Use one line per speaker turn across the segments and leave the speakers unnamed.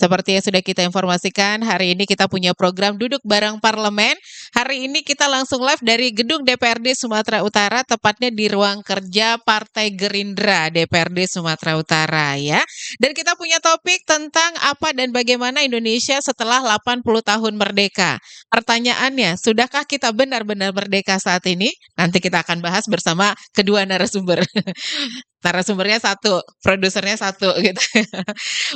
Seperti yang sudah kita informasikan, hari ini kita punya program Duduk Bareng Parlemen. Hari ini kita langsung live dari Gedung DPRD Sumatera Utara, tepatnya di ruang kerja Partai Gerindra DPRD Sumatera Utara ya. Dan kita punya topik tentang apa dan bagaimana Indonesia setelah 80 tahun merdeka. Pertanyaannya, sudahkah kita benar-benar merdeka saat ini? Nanti kita akan bahas bersama kedua narasumber. Narasumbernya satu, produsernya satu gitu.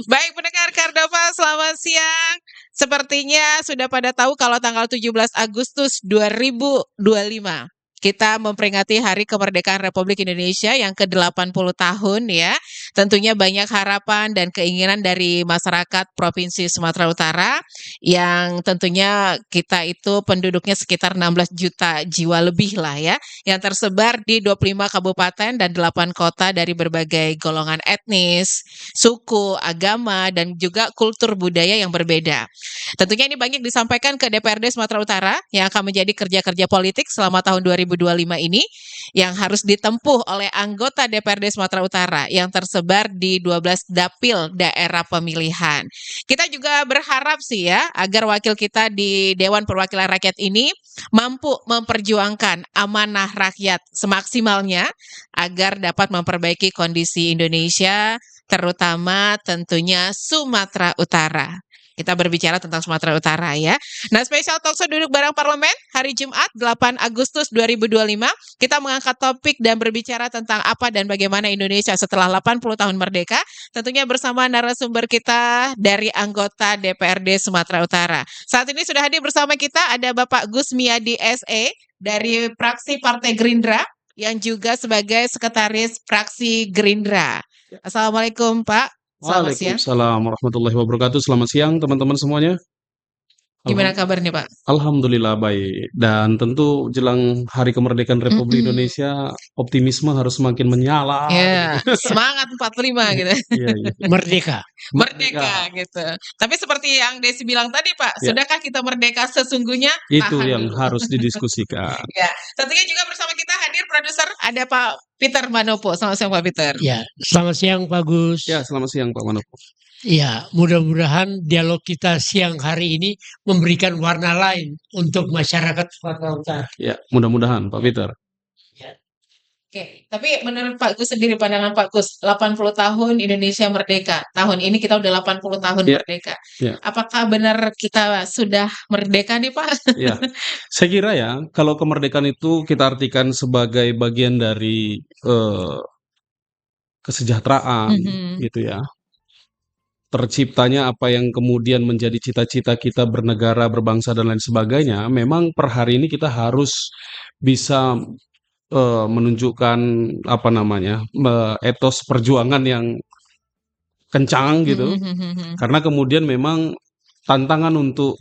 Baik pendengar Kardova, selamat siang. Sepertinya sudah pada tahu kalau tanggal 17 Agustus 2025 kita memperingati Hari Kemerdekaan Republik Indonesia yang ke-80 tahun ya. Tentunya banyak harapan dan keinginan dari masyarakat Provinsi Sumatera Utara yang tentunya kita itu penduduknya sekitar 16 juta jiwa lebih lah ya, yang tersebar di 25 kabupaten dan 8 kota dari berbagai golongan etnis, suku, agama, dan juga kultur budaya yang berbeda. Tentunya ini banyak disampaikan ke DPRD Sumatera Utara yang akan menjadi kerja-kerja politik selama tahun 2025 ini yang harus ditempuh oleh anggota DPRD Sumatera Utara yang tersebar di 12 dapil daerah pemilihan. Kita juga berharap sih ya agar wakil kita di Dewan Perwakilan Rakyat ini mampu memperjuangkan amanah rakyat semaksimalnya agar dapat memperbaiki kondisi Indonesia, terutama tentunya Sumatera Utara. Kita berbicara tentang Sumatera Utara ya. Nah, spesial talkshow Duduk Bareng Parlemen hari Jumat 8 Agustus 2025 kita mengangkat topik dan berbicara tentang apa dan bagaimana Indonesia setelah 80 tahun merdeka. Tentunya bersama narasumber kita dari anggota DPRD Sumatera Utara. Saat ini sudah hadir bersama kita ada Bapak Gus Miadi SE dari fraksi Partai Gerindra yang juga sebagai sekretaris fraksi Gerindra. Assalamualaikum Pak. Selamat siang.
Waalaikumsalam warahmatullahi wabarakatuh. Selamat siang teman-teman semuanya.
Gimana kabarnya Pak?
Alhamdulillah baik. Dan tentu jelang Hari Kemerdekaan Republik Indonesia, optimisme harus semakin menyala.
Ya, semangat 45 gitu.
Iya, iya.
Merdeka.
Merdeka gitu. Tapi seperti yang Desi bilang tadi Pak,
Ya.
sudahkah kita merdeka sesungguhnya?
Itu
Tahan
yang
dulu.
harus didiskusikan.
Ya, tentunya juga bersama kita hadir produser ada Pak Peter Manopo. Selamat siang Pak Peter.
Ya, selamat siang Pak Gus.
Ya, selamat siang Pak Manopo.
Ya, mudah-mudahan dialog kita siang hari ini memberikan warna lain untuk masyarakat Sumatera Utara.
Ya, mudah-mudahan Pak Peter.
Oke, tapi menurut Pak Gus sendiri, pandangan Pak Gus, 80 tahun Indonesia merdeka. Tahun ini kita udah 80 tahun
Ya,
merdeka.
ya.
Apakah benar kita sudah merdeka nih Pak?
Ya, saya kira ya, kalau kemerdekaan itu kita artikan sebagai bagian dari kesejahteraan, gitu ya. Terciptanya apa yang kemudian menjadi cita-cita kita bernegara, berbangsa, dan lain sebagainya, memang per hari ini kita harus bisa menunjukkan apa namanya, etos perjuangan yang kencang gitu, karena kemudian memang tantangan untuk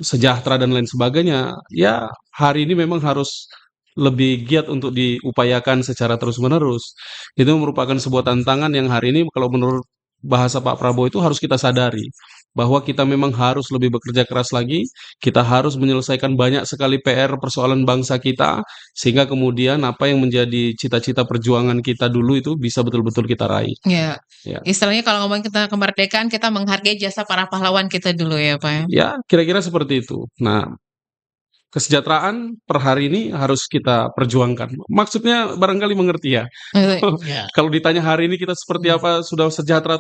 sejahtera dan lain sebagainya, ya hari ini memang harus lebih giat untuk diupayakan secara terus-menerus. Itu merupakan sebuah tantangan yang hari ini kalau menurut bahasa Pak Prabowo itu harus kita sadari bahwa kita memang harus lebih bekerja keras lagi, kita harus menyelesaikan banyak sekali PR persoalan bangsa kita, sehingga kemudian apa yang menjadi cita-cita perjuangan kita dulu itu bisa betul-betul kita raih.
Ya,
Ya.
istilahnya kalau ngomong kita kemerdekaan, kita menghargai jasa para pahlawan kita dulu ya Pak.
Ya, kira-kira seperti itu. Nah, kesejahteraan per hari ini harus kita perjuangkan. Maksudnya barangkali mengerti ya.
Ya.
Kalau ditanya hari ini kita seperti apa, sudah sejahtera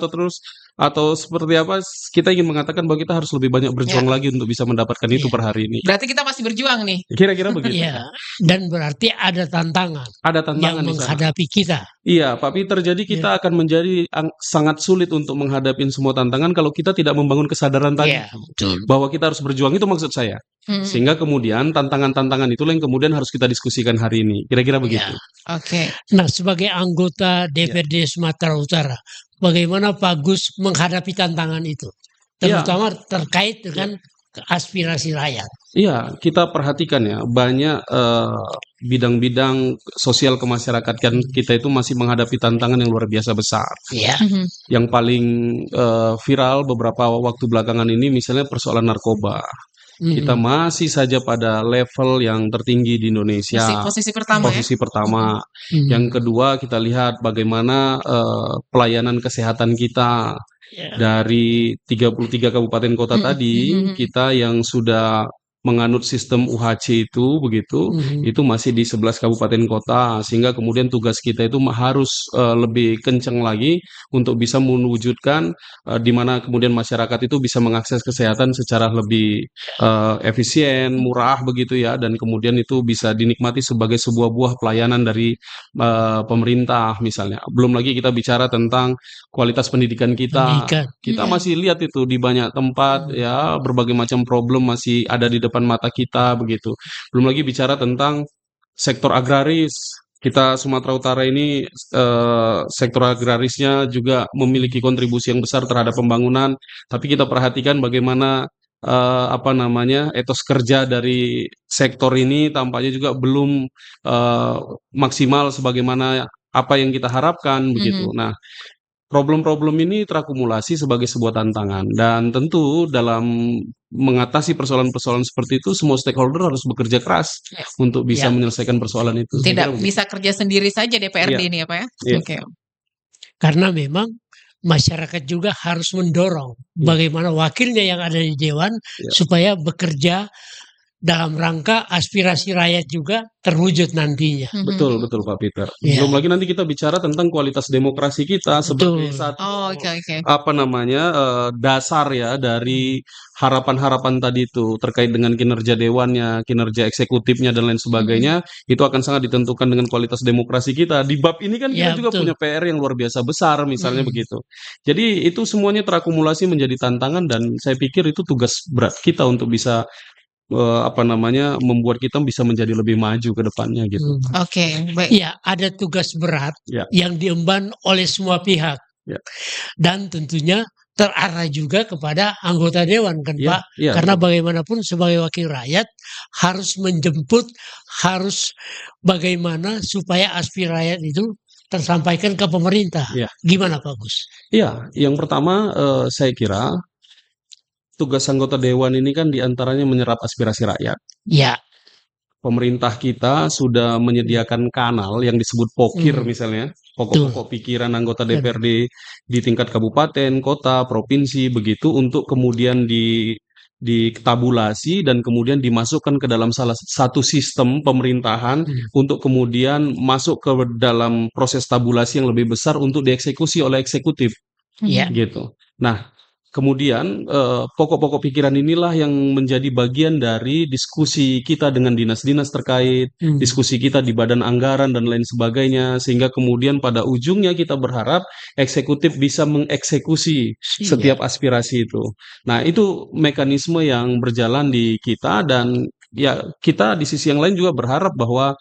atau seperti apa, kita ingin mengatakan bahwa kita harus lebih banyak berjuang lagi untuk bisa mendapatkan itu
Ya.
per hari ini.
Berarti kita masih berjuang nih.
Kira-kira begitu.
Ya, dan berarti ada tantangan
Ada
yang
tantangan di sana.
menghadapi kita.
Iya, Pak Peter, jadi kita akan menjadi sangat sulit untuk menghadapi semua tantangan kalau kita tidak membangun kesadaran tadi.
Ya, betul.
Bahwa kita harus berjuang, itu maksud saya. Sehingga kemudian tantangan-tantangan itulah yang kemudian harus kita diskusikan hari ini. Kira-kira begitu.
Oke.
Nah, sebagai anggota DPRD Sumatera Utara, bagaimana Pak Gus menghadapi tantangan itu? Terutama terkait dengan aspirasi rakyat.
Iya, kita perhatikan ya, banyak bidang-bidang sosial kemasyarakatan kita itu masih menghadapi tantangan yang luar biasa besar.
Ya.
Yang paling viral beberapa waktu belakangan ini misalnya persoalan narkoba. Kita masih saja pada level yang tertinggi di Indonesia,
Posisi pertama ya.
posisi pertama. Yang kedua, kita lihat bagaimana pelayanan kesehatan kita
Ya.
dari 33 kabupaten kota tadi, kita yang sudah menganut sistem UHC itu begitu, itu masih di 11 kabupaten kota, sehingga kemudian tugas kita itu harus lebih kencang lagi untuk bisa mewujudkan di mana kemudian masyarakat itu bisa mengakses kesehatan secara lebih efisien, murah begitu ya, dan kemudian itu bisa dinikmati sebagai sebuah buah pelayanan dari pemerintah misalnya. Belum lagi kita bicara tentang kualitas pendidikan kita. Kita masih lihat itu di banyak tempat ya, berbagai macam problem masih ada di depan mata kita begitu. Belum lagi bicara tentang sektor agraris. Kita Sumatera Utara ini sektor agrarisnya juga memiliki kontribusi yang besar terhadap pembangunan, tapi kita perhatikan bagaimana etos kerja dari sektor ini tampaknya juga belum maksimal sebagaimana apa yang kita harapkan begitu. Nah, problem-problem ini terakumulasi sebagai sebuah tantangan, dan tentu dalam mengatasi persoalan-persoalan seperti itu semua stakeholder harus bekerja keras untuk bisa menyelesaikan persoalan itu.
Tidak bisa kerja sendiri saja DPRD ini ya Pak ya. Oke.
Karena memang masyarakat juga harus mendorong bagaimana wakilnya yang ada di dewan supaya bekerja dalam rangka aspirasi rakyat juga terwujud nantinya.
Betul Pak Peter. Belum lagi nanti kita bicara tentang kualitas demokrasi kita sebagai satu dasar ya dari harapan-harapan tadi itu terkait dengan kinerja dewannya, kinerja eksekutifnya dan lain sebagainya, itu akan sangat ditentukan dengan kualitas demokrasi kita. Di bab ini kan kita juga punya PR yang luar biasa besar misalnya begitu. Jadi itu semuanya terakumulasi menjadi tantangan, dan saya pikir itu tugas berat kita untuk bisa membuat kita bisa menjadi lebih maju ke depannya gitu.
Oke, baik.
Ya, ada tugas berat yang diemban oleh semua pihak. Dan tentunya terarah juga kepada anggota dewan kan Pak. Karena bagaimanapun sebagai wakil rakyat harus menjemput, harus bagaimana supaya aspirasi rakyat itu tersampaikan ke pemerintah. Gimana Pak Gus?
Iya, yang pertama saya kira tugas anggota dewan ini kan diantaranya menyerap aspirasi rakyat.
Ya.
Pemerintah kita sudah menyediakan kanal yang disebut POKIR misalnya, pokok-pokok pikiran anggota DPRD di tingkat kabupaten, kota, provinsi begitu, untuk kemudian ditabulasi dan kemudian dimasukkan ke dalam salah satu sistem pemerintahan untuk kemudian masuk ke dalam proses tabulasi yang lebih besar untuk dieksekusi oleh eksekutif. Gitu. Nah, kemudian pokok-pokok pikiran inilah yang menjadi bagian dari diskusi kita dengan dinas-dinas terkait, diskusi kita di badan anggaran dan lain sebagainya, sehingga kemudian pada ujungnya kita berharap eksekutif bisa mengeksekusi setiap aspirasi itu. Nah, itu mekanisme yang berjalan di kita, dan ya kita di sisi yang lain juga berharap bahwa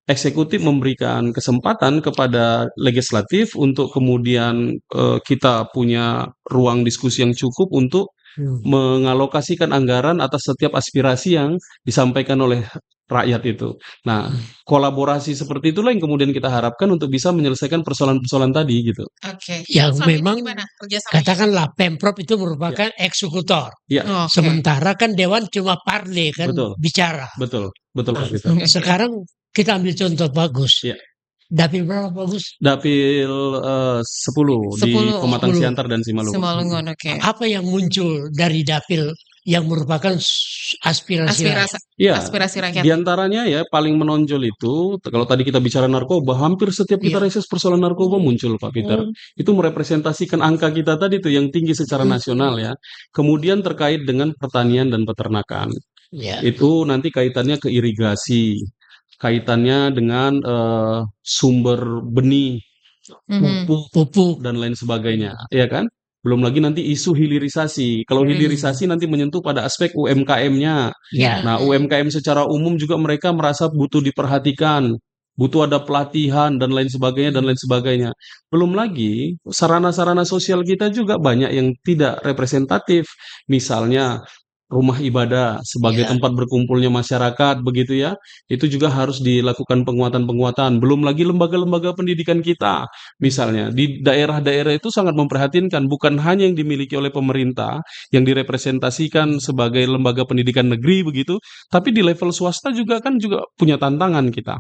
eksekutif memberikan kesempatan kepada legislatif untuk kemudian kita punya ruang diskusi yang cukup untuk mengalokasikan anggaran atas setiap aspirasi yang disampaikan oleh rakyat itu. Nah, kolaborasi seperti itulah yang kemudian kita harapkan untuk bisa menyelesaikan persoalan-persoalan tadi gitu.
Oke.
Yang memang katakanlah Pemprov itu merupakan eksekutor. Sementara kan dewan cuma parle kan bicara.
Betul Pak Peter.
Sekarang kita ambil contoh bagus. Dapil berapa bagus?
Dapil 10 di Pematang Siantar dan Simalungun.
Apa yang muncul dari dapil yang merupakan aspirasi
rakyat?
Di antaranya ya paling menonjol itu, kalau tadi kita bicara narkoba, hampir setiap kita reses persoalan narkoba muncul Pak Peter. Itu merepresentasikan angka kita tadi tuh yang tinggi secara nasional ya. Kemudian terkait dengan pertanian dan peternakan. Itu nanti kaitannya ke irigasi, kaitannya dengan sumber benih, pupuk dan lain sebagainya, ya kan? Belum lagi nanti isu hilirisasi. Kalau hilirisasi nanti menyentuh pada aspek UMKM-nya. Nah, UMKM secara umum juga mereka merasa butuh diperhatikan, butuh ada pelatihan dan lain sebagainya. Belum lagi sarana-sarana sosial kita juga banyak yang tidak representatif. Misalnya rumah ibadah sebagai tempat berkumpulnya masyarakat begitu ya. Itu juga harus dilakukan penguatan-penguatan. Belum lagi lembaga-lembaga pendidikan kita. Misalnya di daerah-daerah itu sangat memprihatinkan, bukan hanya yang dimiliki oleh pemerintah yang direpresentasikan sebagai lembaga pendidikan negeri begitu, tapi di level swasta juga kan juga punya tantangan kita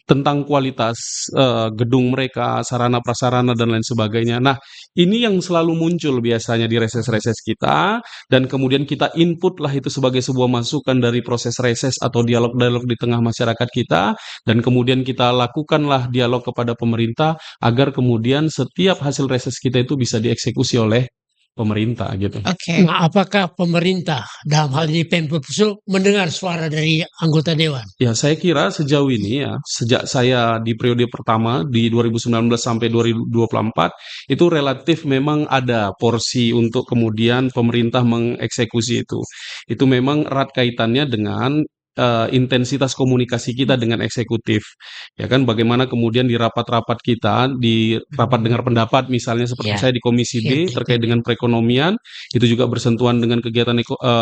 tentang kualitas gedung mereka, sarana prasarana dan lain sebagainya. Nah, ini yang selalu muncul biasanya di reses-reses kita, dan kemudian kita input lah itu sebagai sebuah masukan dari proses reses atau dialog-dialog di tengah masyarakat kita, dan kemudian kita lakukanlah dialog kepada pemerintah agar kemudian setiap hasil reses kita itu bisa dieksekusi oleh pemerintah gitu.
Nah, apakah pemerintah dalam hal ini Pemprov Sulsel mendengar suara dari anggota dewan?
Ya, saya kira sejauh ini ya, sejak saya di periode pertama di 2019 sampai 2024 itu relatif memang ada porsi untuk kemudian pemerintah mengeksekusi itu. Itu memang erat kaitannya dengan intensitas komunikasi kita dengan eksekutif. Ya kan, bagaimana kemudian di rapat-rapat kita, di rapat dengar pendapat misalnya seperti saya di Komisi D terkait dengan perekonomian, itu juga bersentuhan dengan kegiatan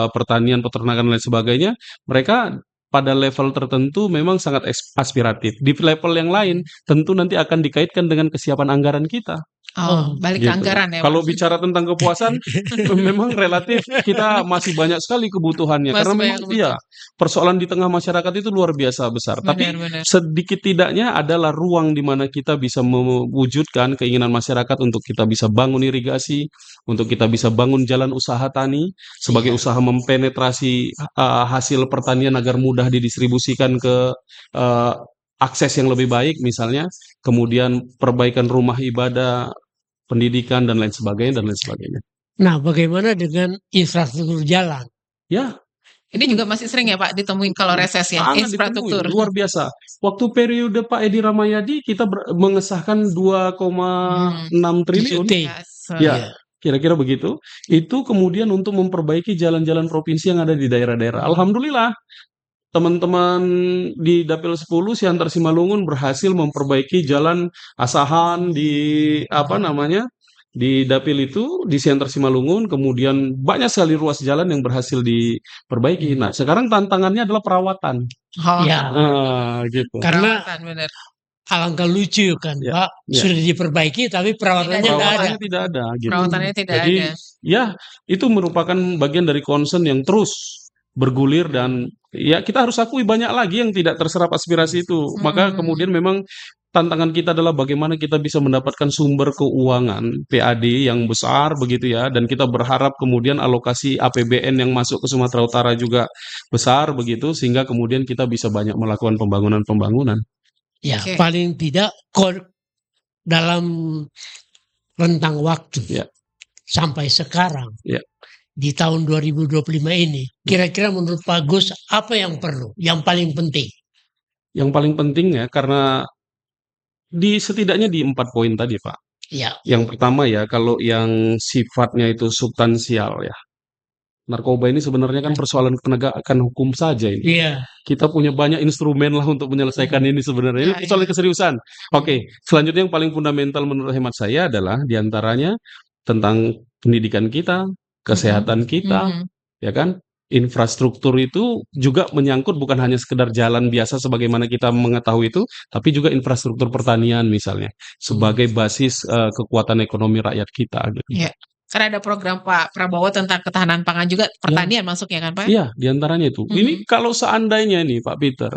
pertanian, peternakan dan lain sebagainya. Mereka pada level tertentu memang sangat aspiratif. Di level yang lain tentu nanti akan dikaitkan dengan kesiapan anggaran kita.
Balik ke anggaran ya.
Kalau bicara tentang kepuasan, memang relatif kita masih banyak sekali kebutuhannya. Karena memang persoalan di tengah masyarakat itu luar biasa besar. Tapi sedikit tidaknya adalah ruang di mana kita bisa mewujudkan keinginan masyarakat untuk kita bisa bangun irigasi, untuk kita bisa bangun jalan usaha tani, sebagai usaha mempenetrasi hasil pertanian agar mudah didistribusikan ke akses yang lebih baik misalnya, kemudian perbaikan rumah ibadah, pendidikan dan lain sebagainya dan lain sebagainya.
Nah, bagaimana dengan infrastruktur jalan?
Ya,
ini juga masih sering ya Pak ditemuin kalau reses ya, infrastruktur.
Luar biasa. Waktu periode Pak Edi Ramayadi kita mengesahkan 2,6 triliun. Ya, kira-kira begitu. Itu kemudian untuk memperbaiki jalan-jalan provinsi yang ada di daerah-daerah. Alhamdulillah, teman-teman di Dapil 10 Siantar Simalungun berhasil memperbaiki jalan Asahan di di Dapil itu di Siantar Simalungun, kemudian banyak sekali ruas jalan yang berhasil diperbaiki. Nah, sekarang tantangannya adalah perawatan.
Gitu. Karena alangkah lucu kan, Pak, sudah diperbaiki tapi perawatannya
tidak ada. Gitu.
Perawatannya tidak
Jadi,
ada.
Ya, itu merupakan bagian dari concern yang terus bergulir dan ya kita harus akui banyak lagi yang tidak terserap aspirasi itu. Maka kemudian memang tantangan kita adalah bagaimana kita bisa mendapatkan sumber keuangan PAD yang besar begitu ya, dan kita berharap kemudian alokasi APBN yang masuk ke Sumatera Utara juga besar begitu, sehingga kemudian kita bisa banyak melakukan pembangunan.
Ya, paling tidak dalam rentang waktu sampai sekarang. Di tahun 2025 ini, kira-kira menurut Pak Gus apa yang perlu, yang paling penting?
Yang paling penting ya, karena setidaknya di 4 poin tadi Pak. Yang pertama ya, kalau yang sifatnya itu substansial ya. Narkoba ini sebenarnya kan persoalan penegakan hukum saja ini. Kita punya banyak instrumen lah untuk menyelesaikan ini sebenarnya. Ini persoalan keseriusan. Oke, selanjutnya yang paling fundamental menurut hemat saya adalah diantaranya tentang pendidikan kita, kesehatan kita, ya kan? Infrastruktur itu juga menyangkut bukan hanya sekedar jalan biasa sebagaimana kita mengetahui itu, tapi juga infrastruktur pertanian misalnya sebagai basis kekuatan ekonomi rakyat kita. Gitu.
Karena ada program Pak Prabowo tentang ketahanan pangan juga, pertanian masuknya kan Pak?
Iya, diantaranya itu. Ini kalau seandainya nih Pak Peter,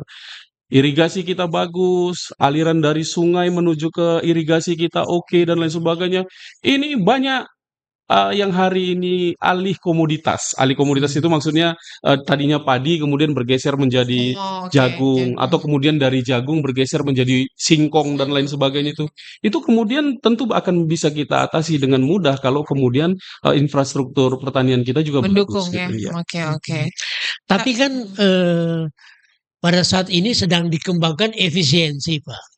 irigasi kita bagus, aliran dari sungai menuju ke irigasi kita oke, dan lain sebagainya. Ini banyak yang hari ini alih komoditas. Alih komoditas itu maksudnya tadinya padi kemudian bergeser menjadi jagung, atau kemudian dari jagung bergeser menjadi singkong dan lain sebagainya itu. Itu kemudian tentu akan bisa kita atasi dengan mudah kalau kemudian infrastruktur pertanian kita juga
mendukung
bagus.
Ya. Oke.
Tapi kan pada saat ini sedang dikembangkan efisiensi, Pak.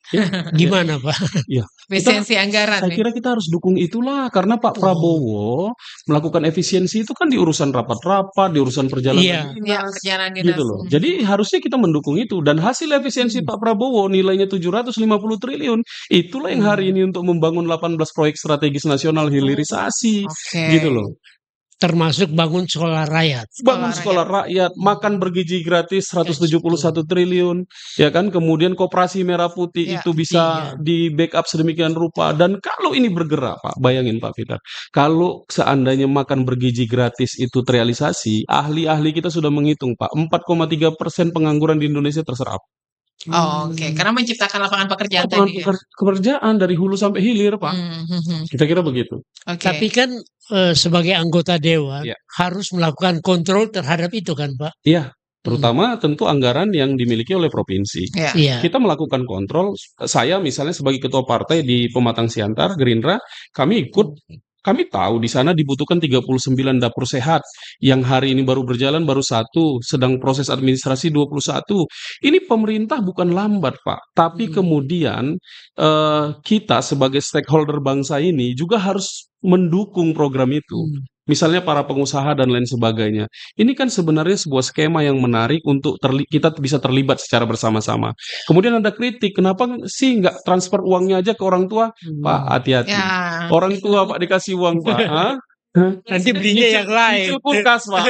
Gimana, Pak?
Efisiensi anggaran.
Saya kira kita harus dukung itulah, karena Pak Prabowo melakukan efisiensi itu kan di urusan rapat-rapat, di urusan perjalanan
dinas.
Gitu loh. Jadi harusnya kita mendukung itu, dan hasil efisiensi Pak Prabowo nilainya 750 triliun. Itulah yang hari ini untuk membangun 18 proyek strategis nasional hilirisasi. Gitu loh.
termasuk bangun sekolah rakyat.
Bangun sekolah rakyat, makan bergizi gratis 171 triliun, ya kan? Kemudian Koperasi Merah Putih itu bisa di-backup sedemikian rupa. Dan kalau ini bergerak, Pak, bayangin Pak Fikar, kalau seandainya makan bergizi gratis itu terrealisasi, ahli-ahli kita sudah menghitung, Pak, 4,3% pengangguran di Indonesia terserap.
Oke. Karena menciptakan lapangan pekerjaan tadi ya?
Pekerjaan dari hulu sampai hilir, Pak. Kira-kira begitu.
Tapi kan sebagai anggota dewan harus melakukan kontrol terhadap itu kan, Pak?
Iya, terutama tentu anggaran yang dimiliki oleh provinsi. Kita melakukan kontrol. Saya misalnya sebagai ketua partai di Pematang Siantar, Gerindra, kami ikut. Kami tahu di sana dibutuhkan 39 dapur sehat. Yang hari ini baru berjalan baru 1, sedang proses administrasi 21. Ini pemerintah bukan lambat, Pak. Tapi kemudian kita sebagai stakeholder bangsa ini juga harus mendukung program itu. Misalnya para pengusaha dan lain sebagainya. Ini kan sebenarnya sebuah skema yang menarik untuk kita bisa terlibat secara bersama-sama. Kemudian ada kritik, kenapa sih nggak transfer uangnya aja ke orang tua? Pak, hati-hati. Orang tua Pak dikasih uang, Pak.
Nanti belinya yang lain.
Cicil kulkas, Pak.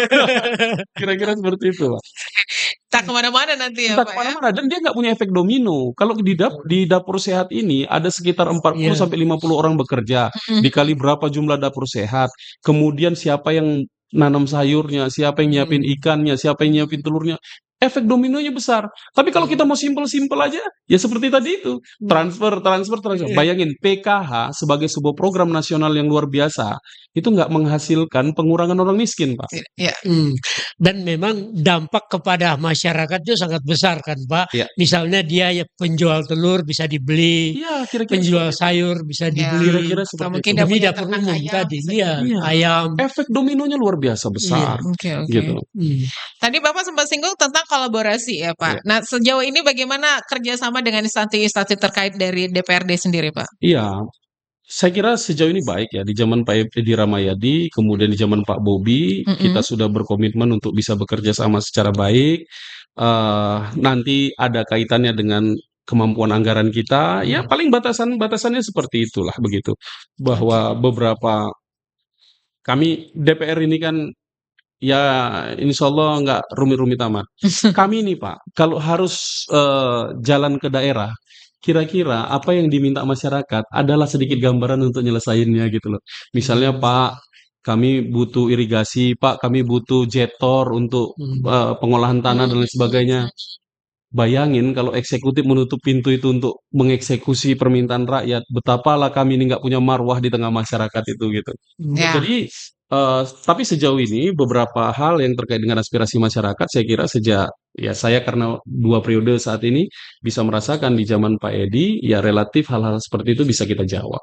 Kira-kira seperti itu, Pak.
Tak kemana-mana nanti ya, Pak.
Kemana-mana. Dan dia nggak punya efek domino. Kalau di dapur sehat ini ada sekitar 40 sampai 50 orang bekerja. Dikali berapa jumlah dapur sehat. Kemudian siapa yang nanam sayurnya, siapa yang nyiapin ikannya, siapa yang nyiapin telurnya. Efek dominonya besar. Tapi kalau kita mau simpel-simpel aja, ya seperti tadi itu. Transfer. Bayangin, PKH sebagai sebuah program nasional yang luar biasa, itu nggak menghasilkan pengurangan orang miskin, Pak.
Dan memang dampak kepada masyarakat itu sangat besar kan, Pak. Misalnya dia penjual telur bisa dibeli, penjual sayur bisa dibeli,
mungkin
demi dapur umum tadi, ayam.
Efek dominonya luar biasa besar. Gitu.
Tadi Bapak sempat singgung tentang kolaborasi ya, Pak. Nah, sejauh ini bagaimana kerjasama dengan instansi-instansi terkait dari DPRD sendiri, Pak?
Iya, saya kira sejauh ini baik ya. Di zaman Pak Edi Ramayadi, kemudian di zaman Pak Bobi, kita sudah berkomitmen untuk bisa bekerja sama secara baik. Nanti ada kaitannya dengan kemampuan anggaran kita, ya paling batasannya seperti itulah begitu. Bahwa beberapa kami DPR ini kan ya insya Allah nggak rumit-rumit amat. Kami nih Pak, kalau harus jalan ke daerah, kira-kira apa yang diminta masyarakat adalah sedikit gambaran untuk nyelesainnya gitu loh. Misalnya Pak, kami butuh irigasi, Pak, kami butuh jetor untuk pengolahan tanah dan lain sebagainya. Bayangin kalau eksekutif menutup pintu itu untuk mengeksekusi permintaan rakyat, betapalah kami ini nggak punya marwah di tengah masyarakat itu gitu. Jadi tapi sejauh ini beberapa hal yang terkait dengan aspirasi masyarakat, saya kira sejak saya karena 2 periode saat ini bisa merasakan di zaman Pak Edi, ya relatif hal-hal seperti itu bisa kita jawab.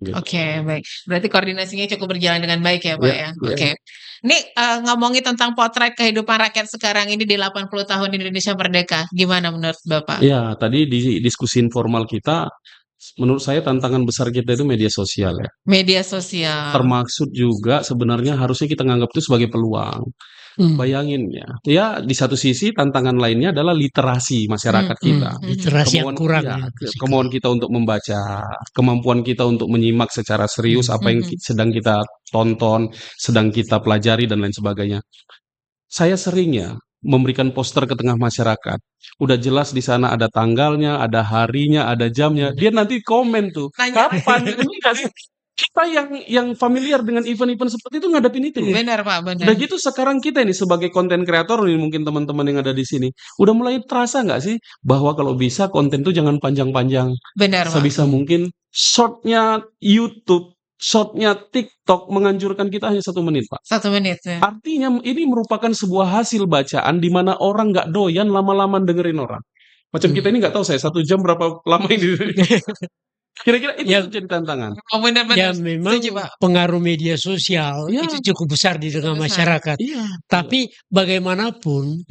Gitu.
Oke, baik. Berarti koordinasinya cukup berjalan dengan baik ya, Pak ya? Oke. Ini ngomongin tentang potret kehidupan rakyat sekarang ini di 80 tahun Indonesia Merdeka. Gimana menurut Bapak?
Ya, tadi di diskusi informal kita, menurut saya tantangan besar kita itu media sosial ya.
Media sosial.
Termaksud juga sebenarnya harusnya kita nganggap itu sebagai peluang. Bayangin ya di satu sisi tantangan lainnya adalah literasi masyarakat kita.
Literasi yang kurang.
Kemauan kita untuk membaca, kemampuan kita untuk menyimak secara serius apa yang sedang kita tonton, sedang kita pelajari dan lain sebagainya. Saya sering memberikan poster ke tengah masyarakat. Udah jelas di sana ada tanggalnya, ada harinya, ada jamnya. Dia nanti komen tuh, kapan? Kita yang familiar dengan event-event seperti itu ngadepin itu.
Benar Pak, benar.
Udah gitu sekarang kita ini sebagai konten kreator nih, mungkin teman-teman yang ada di sini, udah mulai terasa nggak sih bahwa kalau bisa konten itu jangan panjang-panjang.
Benar Pak.
Sebisa mungkin shortnya YouTube, shortnya TikTok menganjurkan kita hanya 1 menit Pak.
1 menit ya.
Artinya ini merupakan sebuah hasil bacaan di mana orang nggak doyan lama-lama dengerin orang. Macam kita ini nggak tahu saya 1 jam berapa lama ini. Kira-kira itu jadi tantangan.
Ya memang pengaruh media sosial itu cukup besar di tengah masyarakat. Tapi bagaimanapun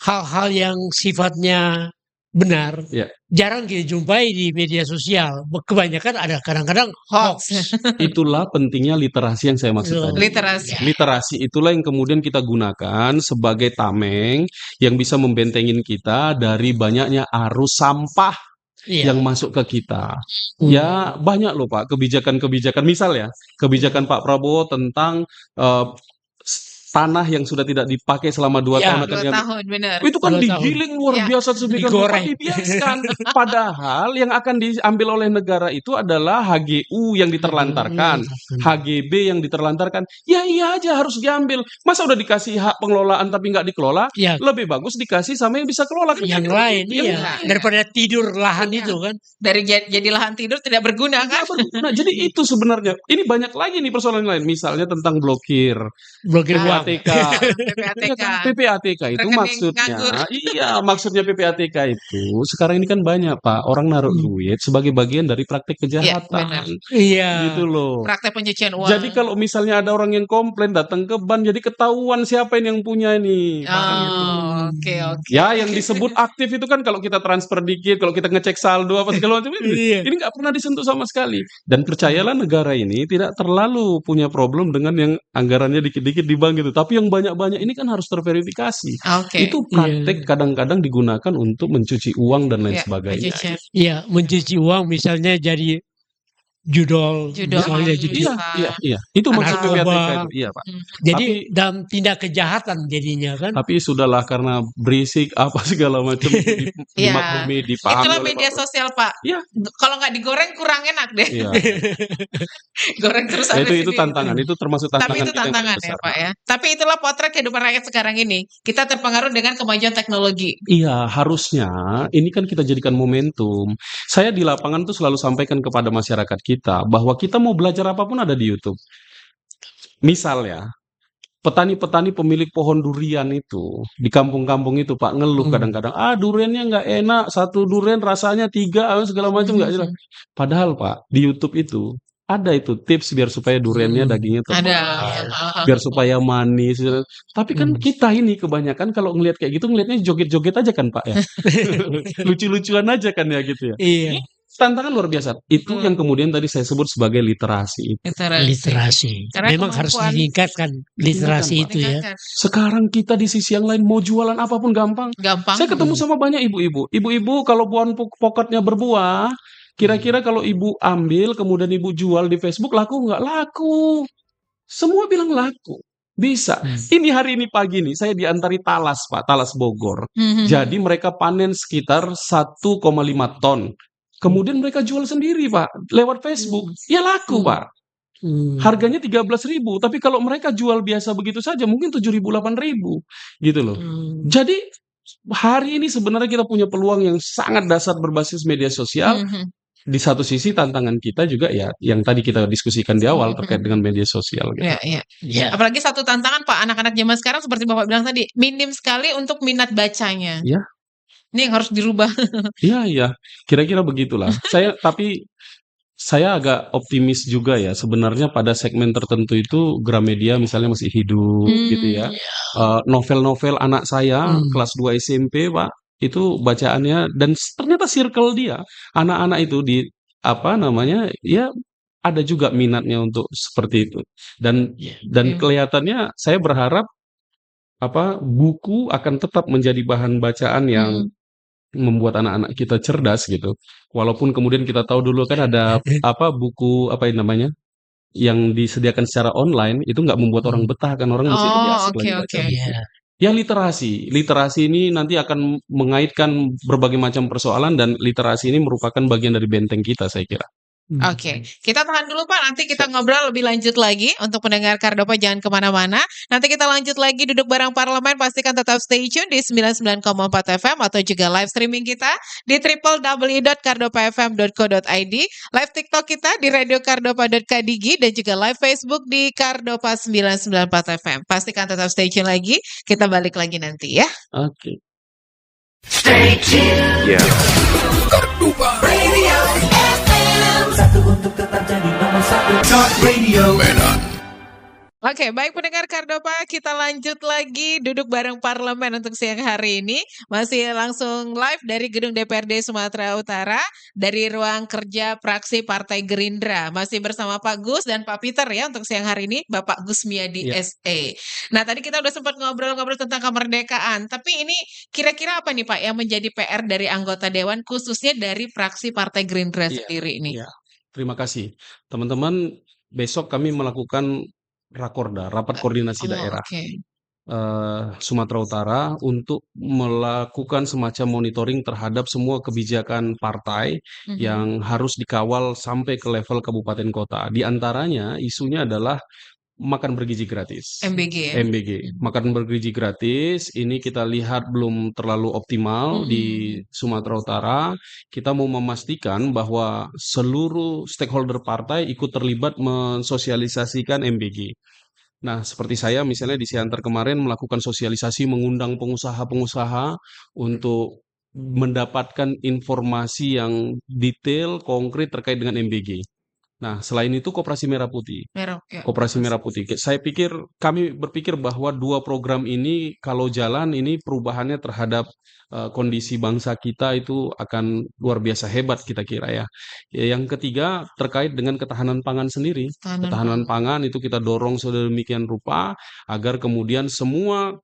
hal-hal yang sifatnya benar jarang kita jumpai di media sosial. Kebanyakan ada kadang-kadang hoax.
Itulah pentingnya literasi yang saya maksud tadi. Literasi itulah yang kemudian kita gunakan sebagai tameng yang bisa membentengin kita dari banyaknya arus sampah yang masuk ke kita. Ya banyak loh Pak kebijakan-kebijakan, misal ya kebijakan Pak Prabowo tentang tanah yang sudah tidak dipakai selama 2 tahun akan
2 tahun, benar.
itu kan digiling luar biasa sedemikian rupa, dibiarkan. Padahal yang akan diambil oleh negara itu adalah HGU yang diterlantarkan, HGB yang diterlantarkan. Ya iya aja harus diambil. Masa udah dikasih hak pengelolaan tapi nggak dikelola? Lebih bagus dikasih sama yang bisa kelola.
Yang lain, daripada tidur lahan itu kan.
Dari jadi lahan tidur tidak berguna kan?
Nah, jadi itu sebenarnya. Ini banyak lagi nih persoalan lain. Misalnya tentang blokir uang. PPATK itu maksudnya PPATK itu sekarang ini kan banyak Pak orang naruh duit sebagai bagian dari praktek kejahatan. Gitu loh.
Praktek pencucian uang.
Jadi kalau misalnya ada orang yang komplain datang ke bank, jadi ketahuan siapa yang punya ini.
Oke.
Ya yang disebut aktif itu kan kalau kita transfer dikit, kalau kita ngecek saldo apa segala macam ini nggak pernah disentuh sama sekali. Dan percayalah negara ini tidak terlalu punya problem dengan yang anggarannya dikit-dikit di bank gitu. Tapi yang banyak-banyak ini kan harus terverifikasi. Itu praktek kadang-kadang digunakan untuk mencuci uang dan lain sebagainya.
Iya, mencuci uang misalnya jadi judol.
Iya. Itu maksud PPATK itu. Iya, Pak.
Jadi dalam tindak kejahatan jadinya kan.
Tapi sudahlah karena berisik apa segala macam dimaklumi, dipahami.
Itulah media sosial, Pak. Kalau nggak digoreng kurang enak deh. Goreng terus
itu tantangan, itu termasuk tantangan.
Tapi itu tantangan ya, Pak ya. Tapi itulah potret kehidupan rakyat sekarang ini. Kita terpengaruh dengan kemajuan teknologi.
Iya, harusnya ini kan kita jadikan momentum. Saya di lapangan tuh selalu sampaikan kepada masyarakat kita bahwa kita mau belajar apapun ada di YouTube. Misal ya, petani-petani pemilik pohon durian itu di kampung-kampung itu Pak ngeluh kadang-kadang, duriannya nggak enak, 1 durian rasanya 3 segala macam nggak jelas. Padahal Pak di YouTube itu ada itu tips biar supaya duriannya dagingnya tebal, biar supaya manis. Tapi kan kita ini kebanyakan kalau ngelihat kayak gitu ngelihatnya joget-joget aja kan Pak ya, lucu-lucuan aja kan ya gitu ya. Tantangan luar biasa. Itu yang kemudian tadi saya sebut sebagai literasi.
Literasi. Memang harus ditingkatkan literasi itu ya.
Sekarang kita di sisi yang lain mau jualan apapun gampang. Saya ketemu sama banyak ibu-ibu. Ibu-ibu kalau buah pokoknya berbuah, kira-kira kalau ibu ambil kemudian ibu jual di Facebook laku nggak? Laku. Semua bilang laku. Bisa. Ini hari ini pagi nih saya diantari Talas Pak, Talas Bogor. Jadi mereka panen sekitar 1,5 ton. Kemudian mereka jual sendiri Pak, lewat Facebook. Ya laku Pak. Harganya 13.000, tapi kalau mereka jual biasa begitu saja mungkin 7.000, 8.000 gitu loh. Jadi hari ini sebenarnya kita punya peluang yang sangat dasar berbasis media sosial. Di satu sisi tantangan kita juga ya yang tadi kita diskusikan di awal terkait dengan media sosial gitu.
Apalagi satu tantangan Pak, anak-anak zaman sekarang seperti Bapak bilang tadi, minim sekali untuk minat bacanya. Ini yang harus dirubah.
Iya. Kira-kira begitulah. Tapi saya agak optimis juga ya. Sebenarnya pada segmen tertentu itu Gramedia misalnya masih hidup gitu ya. Novel-novel anak saya kelas 2 SMP Pak, itu bacaannya dan ternyata circle dia, anak-anak itu di ya ada juga minatnya untuk seperti itu. Dan kelihatannya saya berharap buku akan tetap menjadi bahan bacaan yang membuat anak-anak kita cerdas gitu. Walaupun kemudian kita tahu dulu kan ada buku yang disediakan secara online itu nggak membuat orang betah kan, orang masih lebih asik lagi baca buku. Ya literasi ini nanti akan mengaitkan berbagai macam persoalan dan literasi ini merupakan bagian dari benteng kita saya kira.
Kita tahan dulu Pak, nanti kita ngobrol lebih lanjut lagi. Untuk pendengar Kardopa jangan kemana-mana. Nanti kita lanjut lagi duduk bareng parlemen, pastikan tetap stay tune di 99,4 FM atau juga live streaming kita di www.kardopafm.co.id, live TikTok kita di radiokardopa.kdigi dan juga live Facebook di Kardopa 994 FM. Pastikan tetap stay tune lagi, kita balik lagi nanti ya.
Stay tuned. Kardopa Radio FM. Satu untuk tetap jadi nomor 1. Talk Radio Medan.
Oke, baik pendengar Kardopa, kita lanjut lagi duduk bareng parlemen untuk siang hari ini. Masih langsung live dari gedung DPRD Sumatera Utara, dari ruang kerja fraksi Partai Gerindra. Masih bersama Pak Gus dan Pak Peter ya untuk siang hari ini, Bapak Gus Miadi SE. Nah, tadi kita udah sempat ngobrol-ngobrol tentang kemerdekaan, tapi ini kira-kira apa nih Pak yang menjadi PR dari anggota Dewan, khususnya dari fraksi Partai Gerindra sendiri ini?
Iya, terima kasih. Teman-teman, besok kami melakukan Rakorda, Rapat Koordinasi Daerah Sumatera Utara untuk melakukan semacam monitoring terhadap semua kebijakan partai yang harus dikawal sampai ke level kabupaten kota. Di antaranya isunya adalah makan bergizi gratis.
MBG ya?
MBG, makan bergizi gratis. Ini kita lihat belum terlalu optimal di Sumatera Utara. Kita mau memastikan bahwa seluruh stakeholder partai ikut terlibat mensosialisasikan MBG. Nah, seperti saya misalnya di Siantar kemarin melakukan sosialisasi, mengundang pengusaha-pengusaha untuk mendapatkan informasi yang detail, konkret terkait dengan MBG. Nah, selain itu Koperasi Merah Putih. Koperasi Merah Putih. Kami berpikir bahwa dua program ini kalau jalan ini perubahannya terhadap kondisi bangsa kita itu akan luar biasa hebat kita kira ya. Yang ketiga terkait dengan ketahanan pangan sendiri. Ketahanan pangan itu kita dorong sedemikian rupa agar kemudian semua